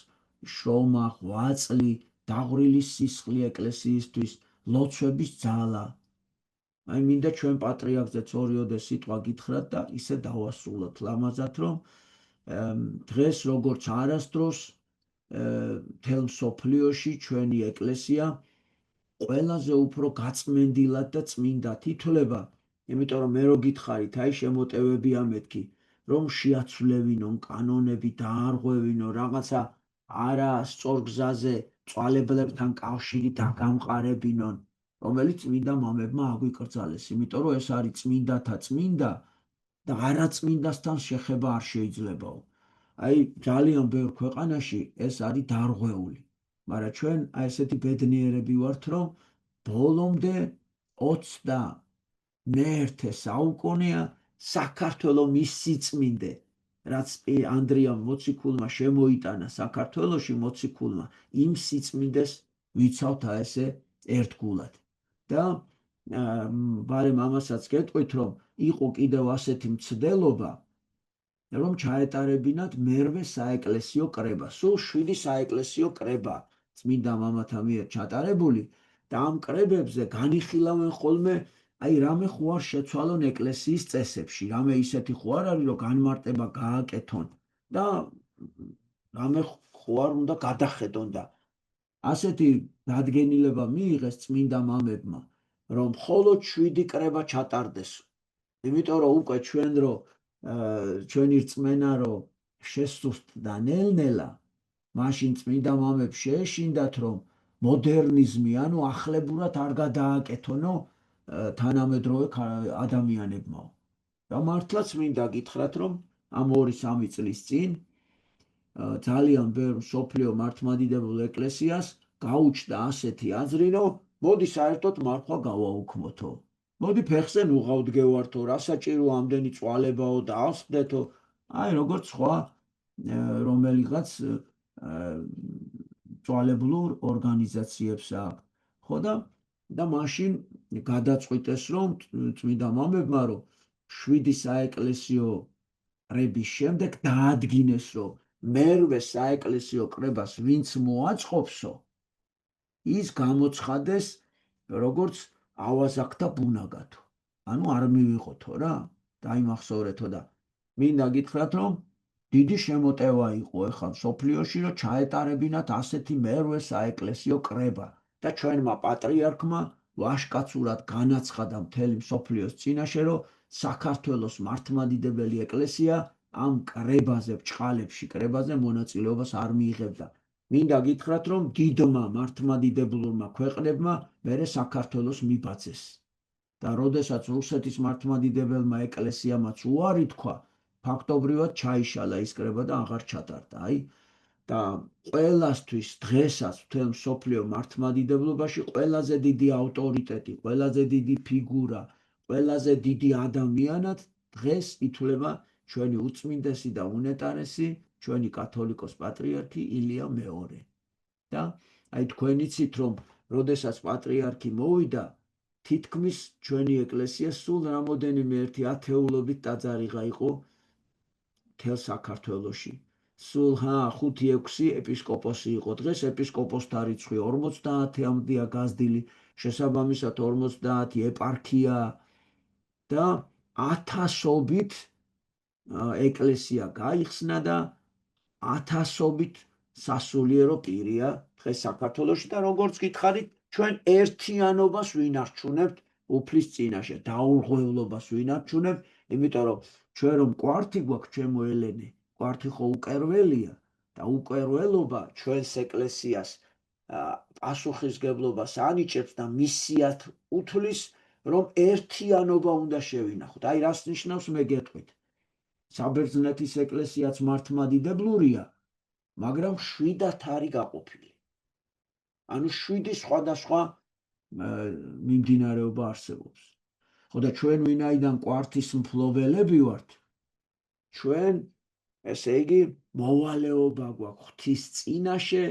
Speaker 1: შრომა ღვაწლი დაღვრილი სისხლი ეკლესიისთვის ლოცვების ძალა აი მინდა ჩვენ პატრიარქზეც ორიოდე სიტყვა გითხრათ და ისე დავასრულოთ ლამაზად რომ დღეს როგორც არასდროს მთელ მსოფლიოში ჩვენი ეკლესია ყველაზე უფრო გაწმენდილად და წმინდად ითვლება იმიტომ რომ მე რო გითხარით აი შემოტევებია მეთქი რომ შეაცვლევინონ კანონები დაარღვევინონ რაღაცა არა სწორ გზაზე წვალებლებთან კავშირი დაგამყარებინონ რომელიც წმინდა მამებმა აგვიკრძალეს იმიტომ რომ ეს არის წმინდათა წმინდა და არაწმინდასთან შეხება არ შეიძლებაო აი ძალიან ბევრ ქვეყანაში ეს არის დარღვეული მაგრამ ჩვენ აი ესეთი ბედნიერები ვართ რომ ბოლომდე 21 საუკუნეა საქართველოს მის სიწმინდე რაც ანდრიამ მოციქულმა შემოიტანა საქართველოში მოციქულმა იმ სიწმინდეს ვიცავთ ესე ერთგულად და ბარემ ამასაც გეტყვით რომ იყო კიდევ ასეთი მცდელობა რომ ჩაეტარებინათ მერვე საეკლესიო კრება სულ 7 საეკლესიო კრება წმინდა მამათა მიერ ჩატარებული და ამ კრებებზე განიხილავენ ხოლმე აი რამე ხო არ შეცვალონ ეკლესიის წესებში რამე ისეთი ხო არ არის რომ განმარტება გააკეთონ და რამე ხო არ უნდა გადახედონ და ასეთი დადგენილება მიიღეს წმინდა მამებმა რომ მხოლოდ 7 კრება ჩატარდეს იმიტომ რომ უკვე ჩვენ რო ჩვენი რწმენა რომ შესუსტდა ნელ-ნელა მაშინ წმინდა მამებს შეეშინდათ რომ მოდერნიზმი ანუ ახლებურად არ გადააკეთონო თანამედროვე ადამიანებმა და მართლაც მინდა გითხრათ რომ ამ 2-3 წლის წინ ძალიან ბევრ მსოფლიო მართლმადიდებელ ეკლესიას გაუჩნდა ასეთი აზრი რომ მოდი საერთოდ მარხვა გავაუქმოთო. მოდი ფეხზე ნუღავდგევართო, რა საჭიროა ამდენი წვალებაო და ავსხდეთო. აი როგორც სხვა რომელიღაც წვალებლურ ორგანიზაციებს აქვს. ხო და მაშინ გადაწყვიტეს რომ წმინდა მამებმა რომ 7 საეკლესიო კრების შემდეგ დაადგინეს რომ მერვე საეკლესიო კრებას ვინც მოაწყობსო ის გამოცხადეს როგორც ავაზაკთა ბუნაგათო. ანუ არ მივიღოთო რა, დაიმახსოვრეთო და მინდა გითხრათ რომ დიდი შემოტევა იყო ეხლა მსოფლიოში რომ ჩაეტარებინათ ასეთი მერვე საეკლესიო კრება და ჩვენმა პატრიარქმა ვაშკაცურად განაცხადა მთელი მსოფლიოს წინაშე რომ საქართველოს მართლმადიდებელი ეკლესია ამ კრებაზე, ბრჭყალებში კრებაზე მონაწილეობას არ მიიღებდა. მინდა გითხრათ რომ დიდმა მართლმადიდებლურმა ქვეყნებმა მერე საქართველოს მიბაძეს და როდესაც რუსეთის მართლმადიდებელმა ეკლესიამაც უარი თქვა, ფაქტობრივად ჩაიშალა ის კრება და აღარ ჩატარდა. აი და ყველასთვის დღესაც მთელ მსოფლიო მართლმადიდებლობაში ყველაზე დიდი ავტორიტეტი, ყველაზე დიდი ფიგურა, ყველაზე დიდი ადამიანად დღეს ითვლება ჩვენი უწმინდესი და უნეტარესი ჩვენი კათოლიკოს პატრიარქი ილია მეორე. და აი თქვენ იცით რომ როდესაც პატრიარქი მოვიდა, თითქმის ჩვენი ეკლესია სულ რამოდენიმე ერთი ათეულობით დაძარიღა იყო მთელ საქართველოში. სულ 5-6 ეპისკოპოსი იყო. დღეს ეპისკოპოსთა რიცხვი 50-მდეა გაზრდილი, შესაბამისად 50 ეპარქია და 1000-ობით ეკლესია გაიხსნა და 1000-ობით სასულიერო პირია დღეს საქართველოში და როგორც გითხარით, ჩვენ ერთიანობას ვინარჩუნებთ უფლის წინაშე, დაურღვევლობას ვინარჩუნებთ, იმიტომ რომ ჩვენ რომ კვართი გვაქვს ჩემო ელენე, კვართი ხო უკერველია და უკერველობა ჩვენს ეკლესიას პასუხისგებლობას ანიჭებს და მისიათ უთვლის, რომ ერთიანობა უნდა შევინახოთ. აი რას ნიშნავს მე გეტყვით. საბერძნეთის ეკლესიაც მართლმადიდებლურია, მაგრამ 7 არის გაყოფილი. ანუ 7 სხვადასხვა მიმდინარეობა არსებობს. ხო და ჩვენ ვინაიდან კვართის მფლობელები ვართ, ჩვენ ესე იგი მოვალეობა გვაქვს ღვთის წინაშე,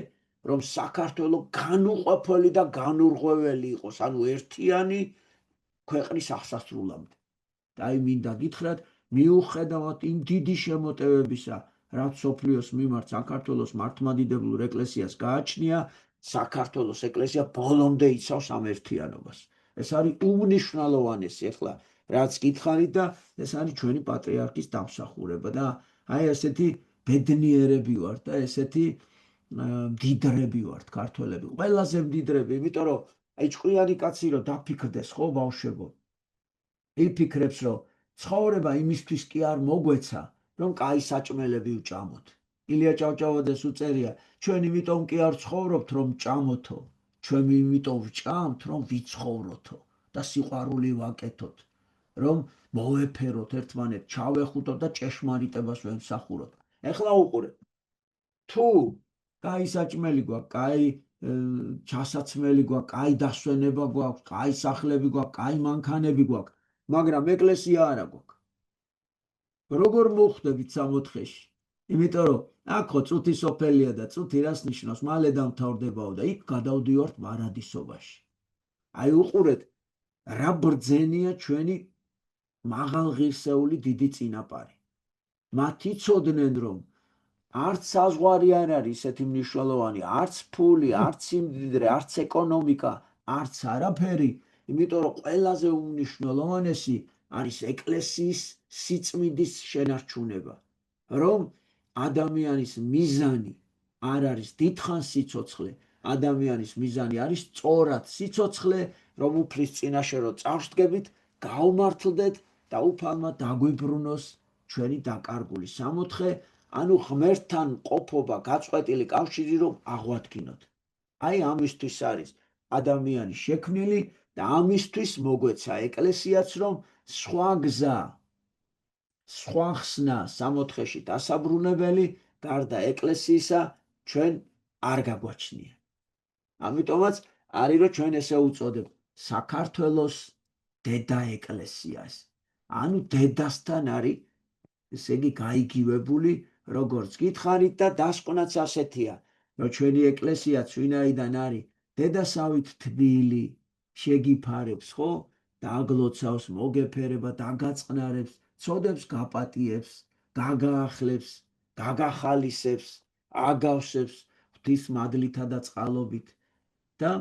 Speaker 1: რომ საქართველო განუყოფელი და განურღვეველი იყოს, ანუ ერთიანი ქვეყნის აღსასრულამდე. და აი მინდა გითხრათ, მიუხედავად იმ დიდი შემოტევებისა, რაც მსოფლიოს მიმართ საქართველოს მართლმადიდებლურ ეკლესიას გააჩნია, საქართველოს ეკლესია ბოლომდე იცავს ამ ერთიანობას. ეს არის უმნიშვნელოვანესი ახლა რაც გითხარით და ეს არის ჩვენი პატრიარქის დამსახურება და აი ესეთი ბედნიერები ვართ და ესეთი მდიდრები ვართ ქართველები. ყველაზე მდიდრები, იმიტომ რომ აი ჭკვიანი კაცი რომ დაფიქრდეს ხო ბავშვებო, იფიქრებს რომ ცხოვრება იმისთვის კი არ მოგვეცა, რომ კაი საჭმელები ვჭამოთ. ილია ჭავჭავაძეს უწერია, ჩვენ იმიტომ კი არ ცხოვრობთ, რომ ჭამოთო, ჩვენ იმიტომ ვჭამთ, რომ ვიცხოვროთო და სიყვარული ვაკეთოთ, რომ მოვეფეროთ ერთმანეთ, ჩავეხუტოთ და ჭეშმარიტებას ვემსახუროთ. ეხლა უყურეთ, თუ კაი საჭმელი გვაქვს, კაი ჩასაცმელი გვაქვს, კაი დასვენება გვაქვს, კაი სახლები გვაქვს, კაი მანქანები გვაქვს, მაგრამ ეკლესია არა გვაქვს. როგორ მოხვდებით 64-ში? იმიტომ რომ აქ ხო წუთი სოფელია და წუთი რას ნიშნავს? მალე დამთავრდებაო და იქ გადავდივართ მარადისობაში. აი უყურეთ, რა ბრძენია ჩვენი მაღალღირსეული დიდი წინაპარი. მათ იცოდნენ რომ არც საზღვარი არ არის ისეთი მნიშვნელოვანი, არც ფული, არც სიმდიდრე, არც ეკონომიკა, არც არაფერი, იმიტომ რომ ყველაზე უმნიშვნელოვანესი არის ეკლესიის სიწმინდის შენარჩუნება, რომ ადამიანის მიზანი არ არის დიდხან სიცოცხლე, ადამიანის მიზანი არის სწორად სიცოცხლე, რომ უფლის წინაშე რომ წავსდგებით, გავმართლდეთ და უფალმა დაგვიბრუნოს ჩვენი დაკარგული სამოთხე, ანუ ღმერთთან ყოფობა, გაწყვეტილი კავშირი რომ აღვადგინოთ. აი ამისთვის არის ადამიანი შექმნილი და ამისთვის მოგვეცა ეკლესიაც, რომ სხვა გზა, სხვა ხსნა სამოთხეში დასაბრუნებელი გარდა ეკლესიისა ჩვენ არ გაგვაჩნია. ამიტომაც არის რომ ჩვენ ესე უწოდებთ საქართველოს დედა ეკლესიას. ანუ დედასთან არის ესე იგი გაიგივებული როგორც გითხარით და დასკვნაც ასეთია რომ ჩვენი ეკლესიაც ვინაიდან არის დედასავით თბილი შეგიფარებს ხო დაგლოცავს მოგეფერება დაგაწყნარებს ცოდებს გაპატიებს გაგაახლებს გაგახალისებს აგავსებს ღვთის მადლითა და წყალობით და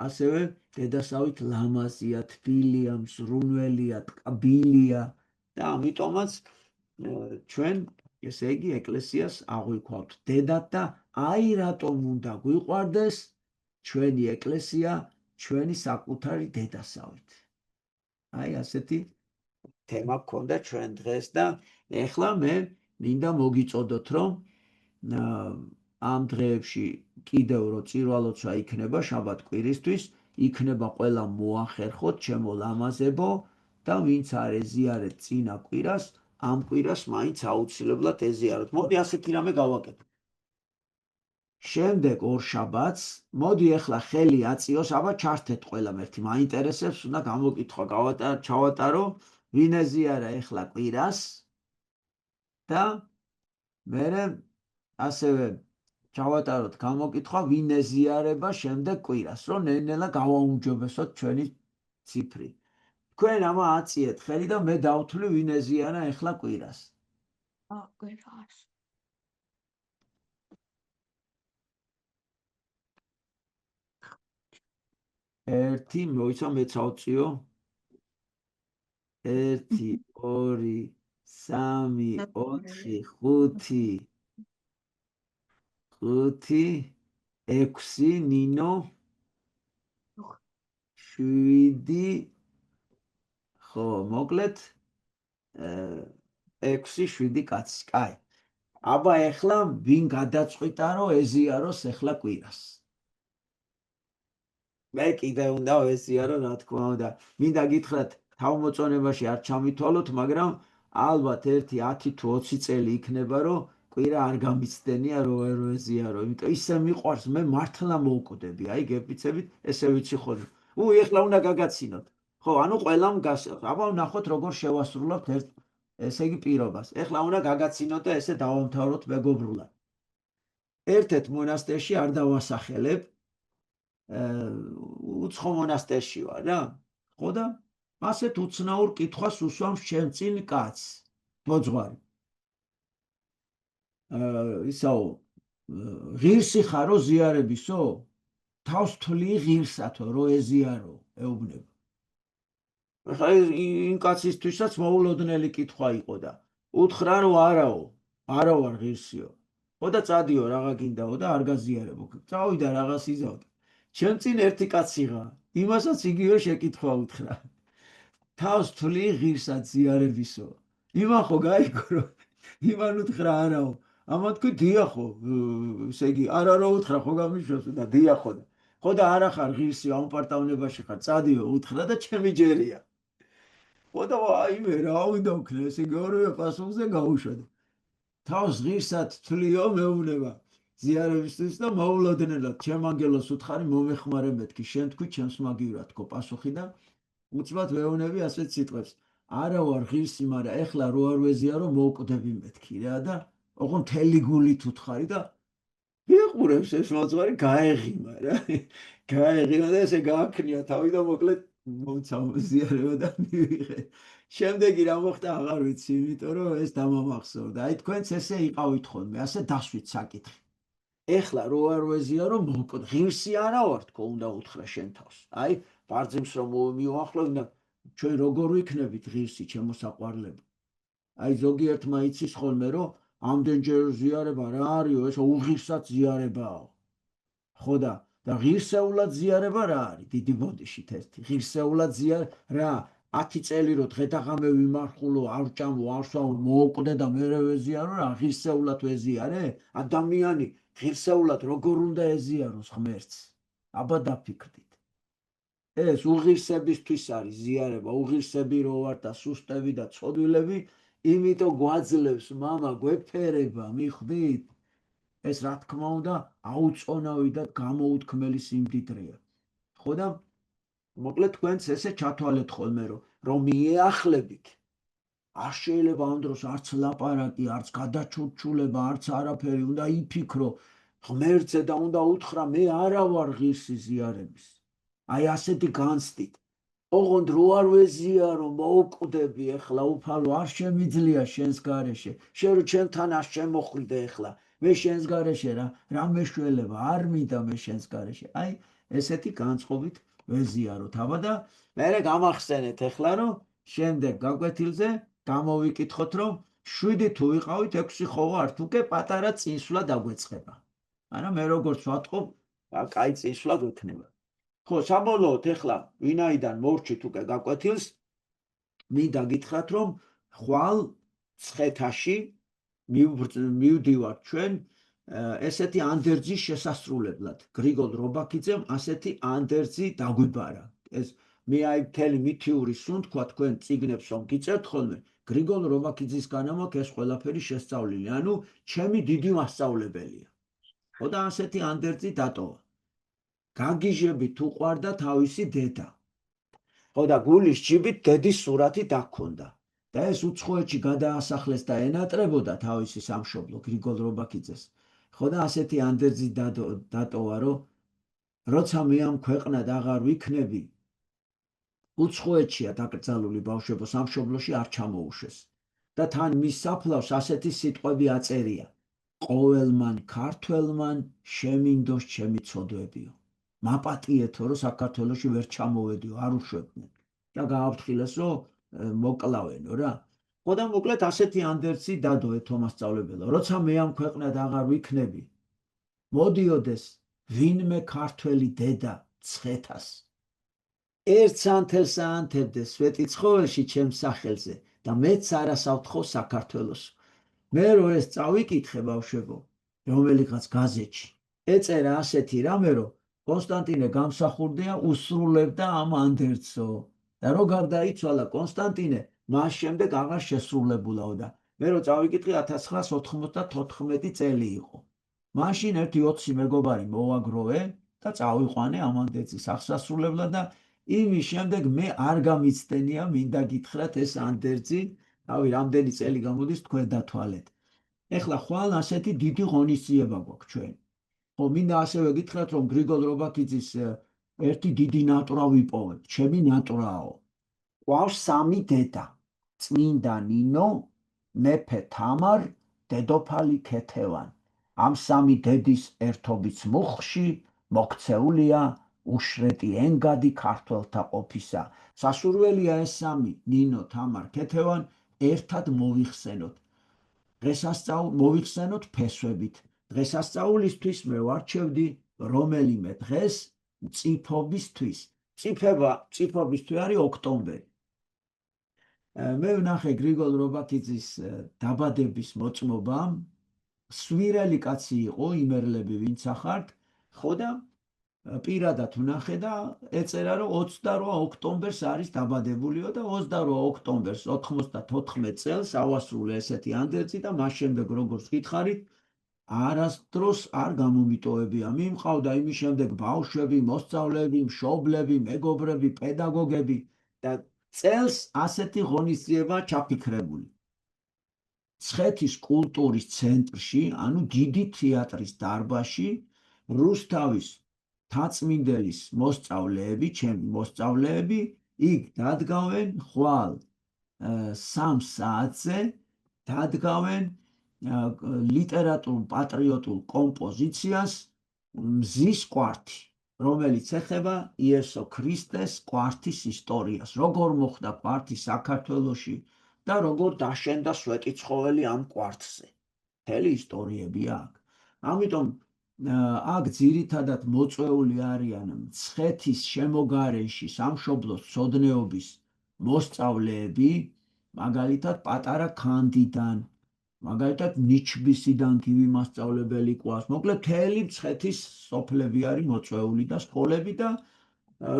Speaker 1: ასევე დედასავით ლამაზია თბილია მსრუნველია ტკბილია და ამიტომაც ჩვენ ესე იგი ეკლესიას აღვიქვავთ დედად და აი რატომ უნდა გვიყვარდეს ჩვენი ეკლესია ჩვენი საკუთარი დედასავით. აი ასეთი თემა გქონდა ჩვენ დღეს და ეხლა მე მინდა მოგიწოდოთ რომ ამ დღეებში კიდევ რო წირვალოცვა იქნება შაბათ კვირისთვის იქნება ყველა მოახერხოთ ჩემო ლამაზებო და ვინც არ ეზიარეთ წინა კვირას ამ კვირას მაინც აუცილებლად ეზიაროთ. მოდი ასეთი რამე გავაკეთოთ. შემდეგ ორ შაბათს მოდი ეხლა ხელი აწიოს, აბა ჩართეთ ყველამ ერთი მაინტერესებს, უნდა გამოკითხვა ჩავატარო, ვინ ეზიარა ეხლა კვირას და მერე ასევე ჩავატაროთ გამოკითხვა, ვინ ეზიარება შემდეგ კვირას, რომ ნელ-ნელა გავაუმჯობესოთ ჩვენი ციფრი. თქვენ ამა აწიეთ ხელი და მე დავთვლი ვინ ეზიარა ეხლა კვირას.
Speaker 2: კვირას.
Speaker 1: ერთი, მოიცა მეც ავწიო. 1 2 3 4 5 6 ნინო 7 ხო, მოკლედ 6-7 კაცი. კაი. აბა ეხლა ვინ გადაწყვიტა რომ ეზიაროს ეხლა კვირას? მე კიდე უნდა ეზიარო, რა თქმა უნდა. მინდა გითხრათ, თავმოწონებაში არ ჩამითვალოთ, მაგრამ ალბათ 10 თუ 20 წელი იქნება რომ კვირა არ გამიცდენია რომ ვერ ეზიარო. იმიტომ ისე მიყვარს, მე მართლა მოვკვდები, აი გეფიცებით, ესე ვიცი ხოლმე. ეხლა უნდა გაგაცინოთ. ხო, ანუ ყველამ აბა ნახოთ როგორ შევასრულებთ ესე იგი პირობას. ეხლა უნდა გაგაცინოთ და ესე დავამთავროთ მეგობრულად. ერთ-ერთ მონასტერში არ დავასახელებ, უცხო მონასტერში ვარ რა. ხო და ასეთ უცნაურ კითხვას უსვამს ჩემ წინ კაცს, მოძღვარი. ისაო, ღირსი ხარო ზიარებისო? თავს თვლი ღირსათო რო ეზიარო, ეუბნება. ეხლა იმ კაცისთვისაც მოულოდნელი კითხვა იყო და უთხრა რომ არაო, არა ვარ ღირსიო. ხო და წადიო რაღა გინდაო და არ გაზიარებო. წავიდა რაღაც იზავდა. ჩემ წინ ერთი კაციღა, იმასაც იგივე შეკითხვა უთხრა. თავს თვლი ღირსად ზიარებისო? იმან ხო გაიგო რომ იმან უთხრა არაო. ამან თქვი დიახო, ესე იგი არა რო უთხრა ხო გამიშვებს და დიახო და ხო და არა ხარ ღირსი ამ პარტავნებაში ხარ, წადიო უთხრა და ჩემი ჯერია. ხო და აი მე რა უნდა ვქნა, ესე იგი ორივე პასუხზე გაუშვა. თავს ღირსად თვლიო მეუბნება ზიარებისთვის და მოულოდნელად ჩემ ანგელოს უთხარი მომეხმარე მეთქი, შენ თქვი ჩემს მაგივრად თქო პასუხი და უცბად ვეუბნები ასეთ სიტყვებს. არა ვარ ღირსი, მაგრამ ეხლა რო არ ვეზიარო მოვკვდები მეთქი რა და ოღონ მთელი გულით უთხარი და ვიყურებს ეს მოძღვარი გაეღიმა რა. გაეღიმა და ესე გააქნია თავი და მოკლედ მომცავზიარება და მივიღე. შემდეგი რა მოხდა აღარ ვიცი, იმიტომ რომ ეს დამამახსოვრდა. აი თქვენც ესე იყავით ხოლმე, ასე დასვით საკითხი. ეხლა რო არ ვეზიარო მოვკვდ, ღირსი არა ვარ თქო, უნდა უთხრა შენ თავს. აი ბარძიმს რომ მივუახლოვ და ჩვენ როგორ ვიქნებით ღირსი ჩემო საყვარლებო. აი ზოგიერთმა იცის ხოლმე რომ ამდენჯერ ზიარება რა არისო, ეს უღირსად ზიარებაო. ხო და ღირსეულად ზიარება რა არის? დიდი ბოდიშით ერთი. ღირსეულად რა 10 წელი რო დღეთაღამე ვიმარხულო, არ ვჭამო, არ ვსვამო, მოვკვდე და მერე ვეზიარო რა, ღირსეულად ვეზიარე? ადამიანი ღირსეულად როგორ უნდა ეზიაროს ღმერთს? აბა დაფიქრდით. ეს უღირსებისთვის არის ზიარება, უღირსები რო ვართ და სუსტები და ცოდვილები, იმიტომ გვაძლევს მამა გვეფერება, მიხვდით? ეს რა თქმა უნდა აუწონავი და გამოუთქმელი სიმდიდრეა. ხო და მოკლედ თქვენც ესე ჩათვალეთ ხოლმე რომ მიეახლებით არ შეიძლება ამ დროს არც ლაპარაკი, არც გადაჩურჩულება, არც არაფერი, უნდა იფიქრო ღმერთზე და უნდა უთხრა მე არა ვარ ღირსი ზიარების. აი ასეთი განცდით. ოღონდ რო არ ვეზიარო, მოვკვდები ეხლა უფალო, არ შემიძლია შენს გარეშე. შენ რო ჩემთან არ შემოხვიდე ეხლა, მე შენს გარეშე რა მეშველება, არ მინდა მე შენს გარეშე. აი ესეთი განწყობით ვეზიაროთ აბა და მერე გამახსენეთ ეხლა რომ შემდეგ გაკვეთილზე გამოვიკითხოთ რომ 7 თუ ვიყავით 6 ხო ვართ, უკვე პატარა წინსვლა დაგვეწყება. მაგრამ მე როგორც ვატყობ, კაი წინსვლა გვექნება. ხო, საბოლოოდ ეხლა ვინაიდან მორჩით უკვე გაკვეთილს, მინდა გითხრათ რომ ხვალ ცხეთაში მივდივართ ჩვენ ესეთი ანდერძის შესასრულებლად. გრიგოლ რობაქიძემ ასეთი ანდერძი დაგვიბარა. ეს მე აი მთელი მითიური სუნთქვა თქვენ წიგნებს რომ გიწერთ ხოლმე, გრიგოლ რობაქიძისგანა მაქვს ეს ყველაფერი შესწავლილი, ანუ ჩემი დიდი მასწავლებელია. ხო და ასეთი ანდერძი დატოვა. გაგიჟებით უყვარდა თავისი დედა. ხო და გულის ჯიბით დედის სურათი დაგქონდა. და ეს უცხოეთში გადაასახლეს და ენატრებოდა თავისი სამშობლო გრიგოლ რობაქიძეს. ხო და ასეთი ანდერძი დატოვა, რომ როცა მე ამ ქვეყნად აღარ ვიქნები, უცხოეთშია დაკრძალული ბავშვებო, სამშობლოში არ ჩამოუშვეს. და თან მის საფლავს ასეთი სიტყვები აწერია: ყოველმან ქართველმან შემინდოს ჩემი ცოდვებიო. მაპატიეთო რომ საქართველოში ვერ ჩამოვედიო, არ უშვებდნენ. და გააფრთხილეს რომ მოკლავენო რა. ხო და მოკლედ ასეთი ანდერძი დადო თომასწავლებელო, როცა მე ამ ქვეყნად აღარ ვიქნები, მოდიოდეს ვინმე ქართველი დედა ცხეთას. ერთს ანთელს აანთებდეს სვეტიცხოველში ჩემს სახელზე და მეც არასავთხო საქართველოს. მე რო ეს წავიკითხე ბავშვებო, რომელიღაც გაზეთში ეწერა ასეთი რამე, რომ კონსტანტინე გამსახურდია უსრულებდა ამ ანდერძო და რო გარდაიცვალა კონსტანტინე, მას შემდეგ აღარ შესრულებულაო და მე რო წავიკითხე 1994 წელი იყო. მაშინ ერთი 20 მეგობარი მოვაგროვე და წავიყვანე ამ ანდერძის აღსასრულებლად და იმის შემდეგ მე არ გამიცდენია, მინდა გითხრათ ეს ანდერძი, რავი, რამდენი წელი გამოდის თქვენ დათვალეთ. ეხლა ხვალ ასეთი დიდი ღონისძიება გვაქვს ჩვენ. ხო, მინდა ასევე გითხრათ რომ გრიგოლ რობაქიძის ერთი დიდი ნატრა ვიპოვებ, ჩემი ნატრაო. ყავს 3 დედა: წმინდა ნინო, მეფე თამარ, დედოფალი ქეთევან. ამ 3 დედის ერთობის მუხში მოქცეულია უშრეტი ენგადი ქართველთა ყოფისა. სასურველია ეს 3, ნინო, თამარ, ქეთევან ერთად მოვიხსენოთ. მოვიხსენოთ ფესვებით. დღესასწაულისთვის მე ვარჩევდი რომელიმე დღეს წიფობისთვის. წიფობის თვე არის ოქტომბერი. მე ვნახე გრიგოლ რობაქიძის დაბადების მოწმობამ, სვირელი კაცი იყო, იმერლები ვინც ახართ, ხო და პირადად ვნახე და ეწერა რომ 28 ოქტომბერს არის დაბადებულიო და 28 ოქტომბერს 94 წელს ავასრულე ესეთი ანდერძი და მას შემდეგ როგორც გითხარით, არასდროს არ გამომიტოვებია. მიმყავდა იმის შემდეგ ბავშვები, მოსწავლეები, მშობლები, მეგობრები, პედაგოგები და წელს ასეთი ღონისძიება ჩაფიქრებული. ცხეთის კულტურის ცენტრში, ანუ დიდი თეატრის დარბაზში, რუსთავის თაწმინდელის მოსწავლეები, ჩემი მოსწავლეები, იქ დადგავენ ხვალ 3 საათზე, დადგავენ ლიტერატურულ პატრიოტულ კომპოზიციას მზის კვართი, რომელიც ეხება იესო ქრისტეს კვართის ისტორიას, როგორ მოხდა კვართი საქართველოში და როგორ დაშენდა სვეტიცხოველი ამ კვართზე. მთელი ისტორიებია აქ. ამიტომ აქ ძირითადად მოწვეული არიან მცხეთის შემოგარენში სამშობლოს მცოდნეობის მოსწავლეები, მაგალითად პატარა ქანდიდან, მაგალითად ნიჩბისიდან გივი მასწავლებელი ყავს. მოკლედ მთელი მცხეთის სოფლები არის მოწვეული და სკოლები და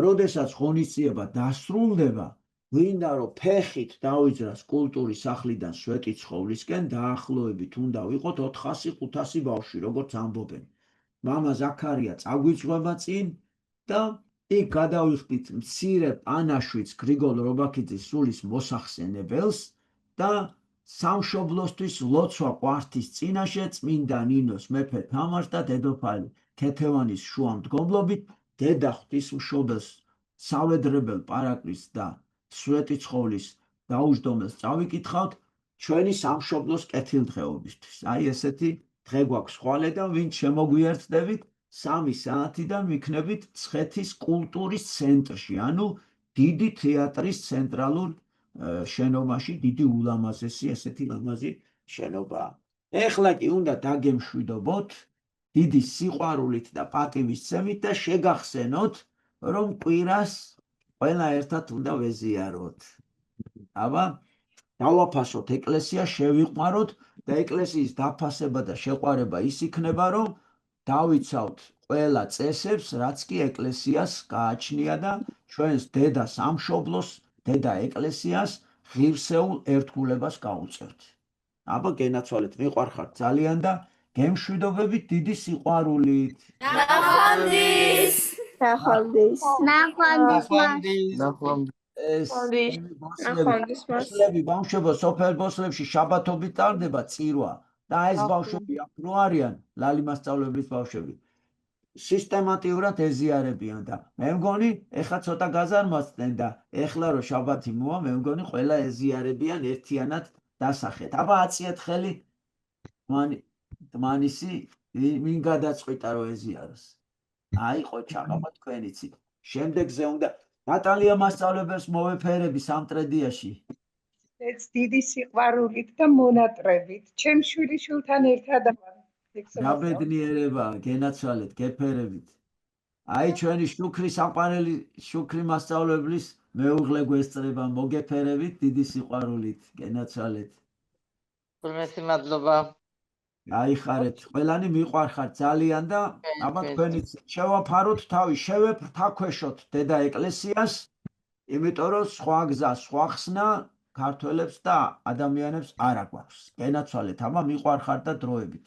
Speaker 1: როდესაც ღონისძიება დასრულდება, გვინდა რომ ფეხით დავიძრას კულტურის სახლიდან სვეტიცხოვლისკენ დაახლოებით უნდა ვიყოთ 400-500 ბავშვი, როგორც ამბობენ. მამა ზაქარია წაგვიწვება წინ და იქ გადავიხდით მცირე პანაშვიდს გრიგოლ რობაქიძის სულის მოსახსენებელს და სამშობლოსთვის ლოცვა ყვართის წინაშე წმინდა ნინოს მეფე თამარს და დედოფალი ქეთევანის შუამდგომლობით დედა ღვთისმშობელს სავედრებელ პარაკლისს და სვეტიცხოვლის დაუჯდომელს წავიკითხავთ ჩვენი სამშობლოს კეთილდღეობისთვის. აი ესეთი დღე გვაქვს ხვალე და ვინც შემოგვიერთდებით 3 საათიდან ვიქნებით მცხეთის კულტურის ცენტრში, ანუ დიდი თეატრის ცენტრალურ შენობაში, დიდი ულამაზესი ესეთი ლამაზი შენობაა. ეხლა კი უნდა დაგემშვიდობოთ დიდი სიყვარულით და პატივისცემით და შეგახსენოთ, რომ კვირას ყველა ერთად უნდა ვეზიაროთ. აბა, დავაფასოთ ეკლესია, შევიყვაროთ და ეკლესიის დაფასება და შეყვარება ის იქნება, რომ დავიცავთ ყველა წესებს, რაც კი ეკლესიას გააჩნია და ჩვენს დედა სამშობლოს, დედა ეკლესიას ღირსეულ ერთგულებას გაუწევთ. აბა, გენაცვალეთ, მიყვარხართ ძალიან და გემშვიდობებით დიდი სიყვარულით.
Speaker 3: ნახვამდის.
Speaker 1: ეს ბავშვები, ბავშვებო, სოფელ ბოსლებში შაბათობით ტარდება წირვა და ეს ბავშვები აქ რო არიან, ლალი მასწავლებლის ბავშვები, სისტემატიურად ეზიარებიან და მე მგონი, ეხლა ცოტა გაზარმაცდნენ და ეხლა რო შაბათი მოვა, მე მგონი ყველა ეზიარებიან ერთიანად დასახეთ. აბა, აწიეთ ხელი დმანისი, ვინ გადაწყვიტა რომ ეზიაროს? აი, ხო, ჩაყავთ თქვენიცი. შემდეგზე უნდა ნატალია მასწავლებელს მოვეფერები სამტრედიაში.
Speaker 4: ეს დიდი სიყვარულით და მონატრებით, ჩემ შვილიშვილთან ერთად
Speaker 1: გაბედნიერებაა, გენაცვალეთ, გეფერებით. აი, ჩვენი შუქრი საყვარელი, შუქრი მასწავლებლის მეუღლე გვესწრება, მოგეფერებით დიდი სიყვარულით, გენაცვალეთ.
Speaker 3: უმეტი მადლობა.
Speaker 1: გაიხარეთ, ყველანი მიყვარხართ ძალიან და აბა თქვენიც შევაფაროთ თავი, შევეფრთაქვეშოთ დედა ეკლესიას, იმიტომ რომ სხვა გზა, სხვა ხსნა ქართველებს და ადამიანებს არ აგვაქვს. გენაცვალეთ, აბა მიყვარხართ და დროებით.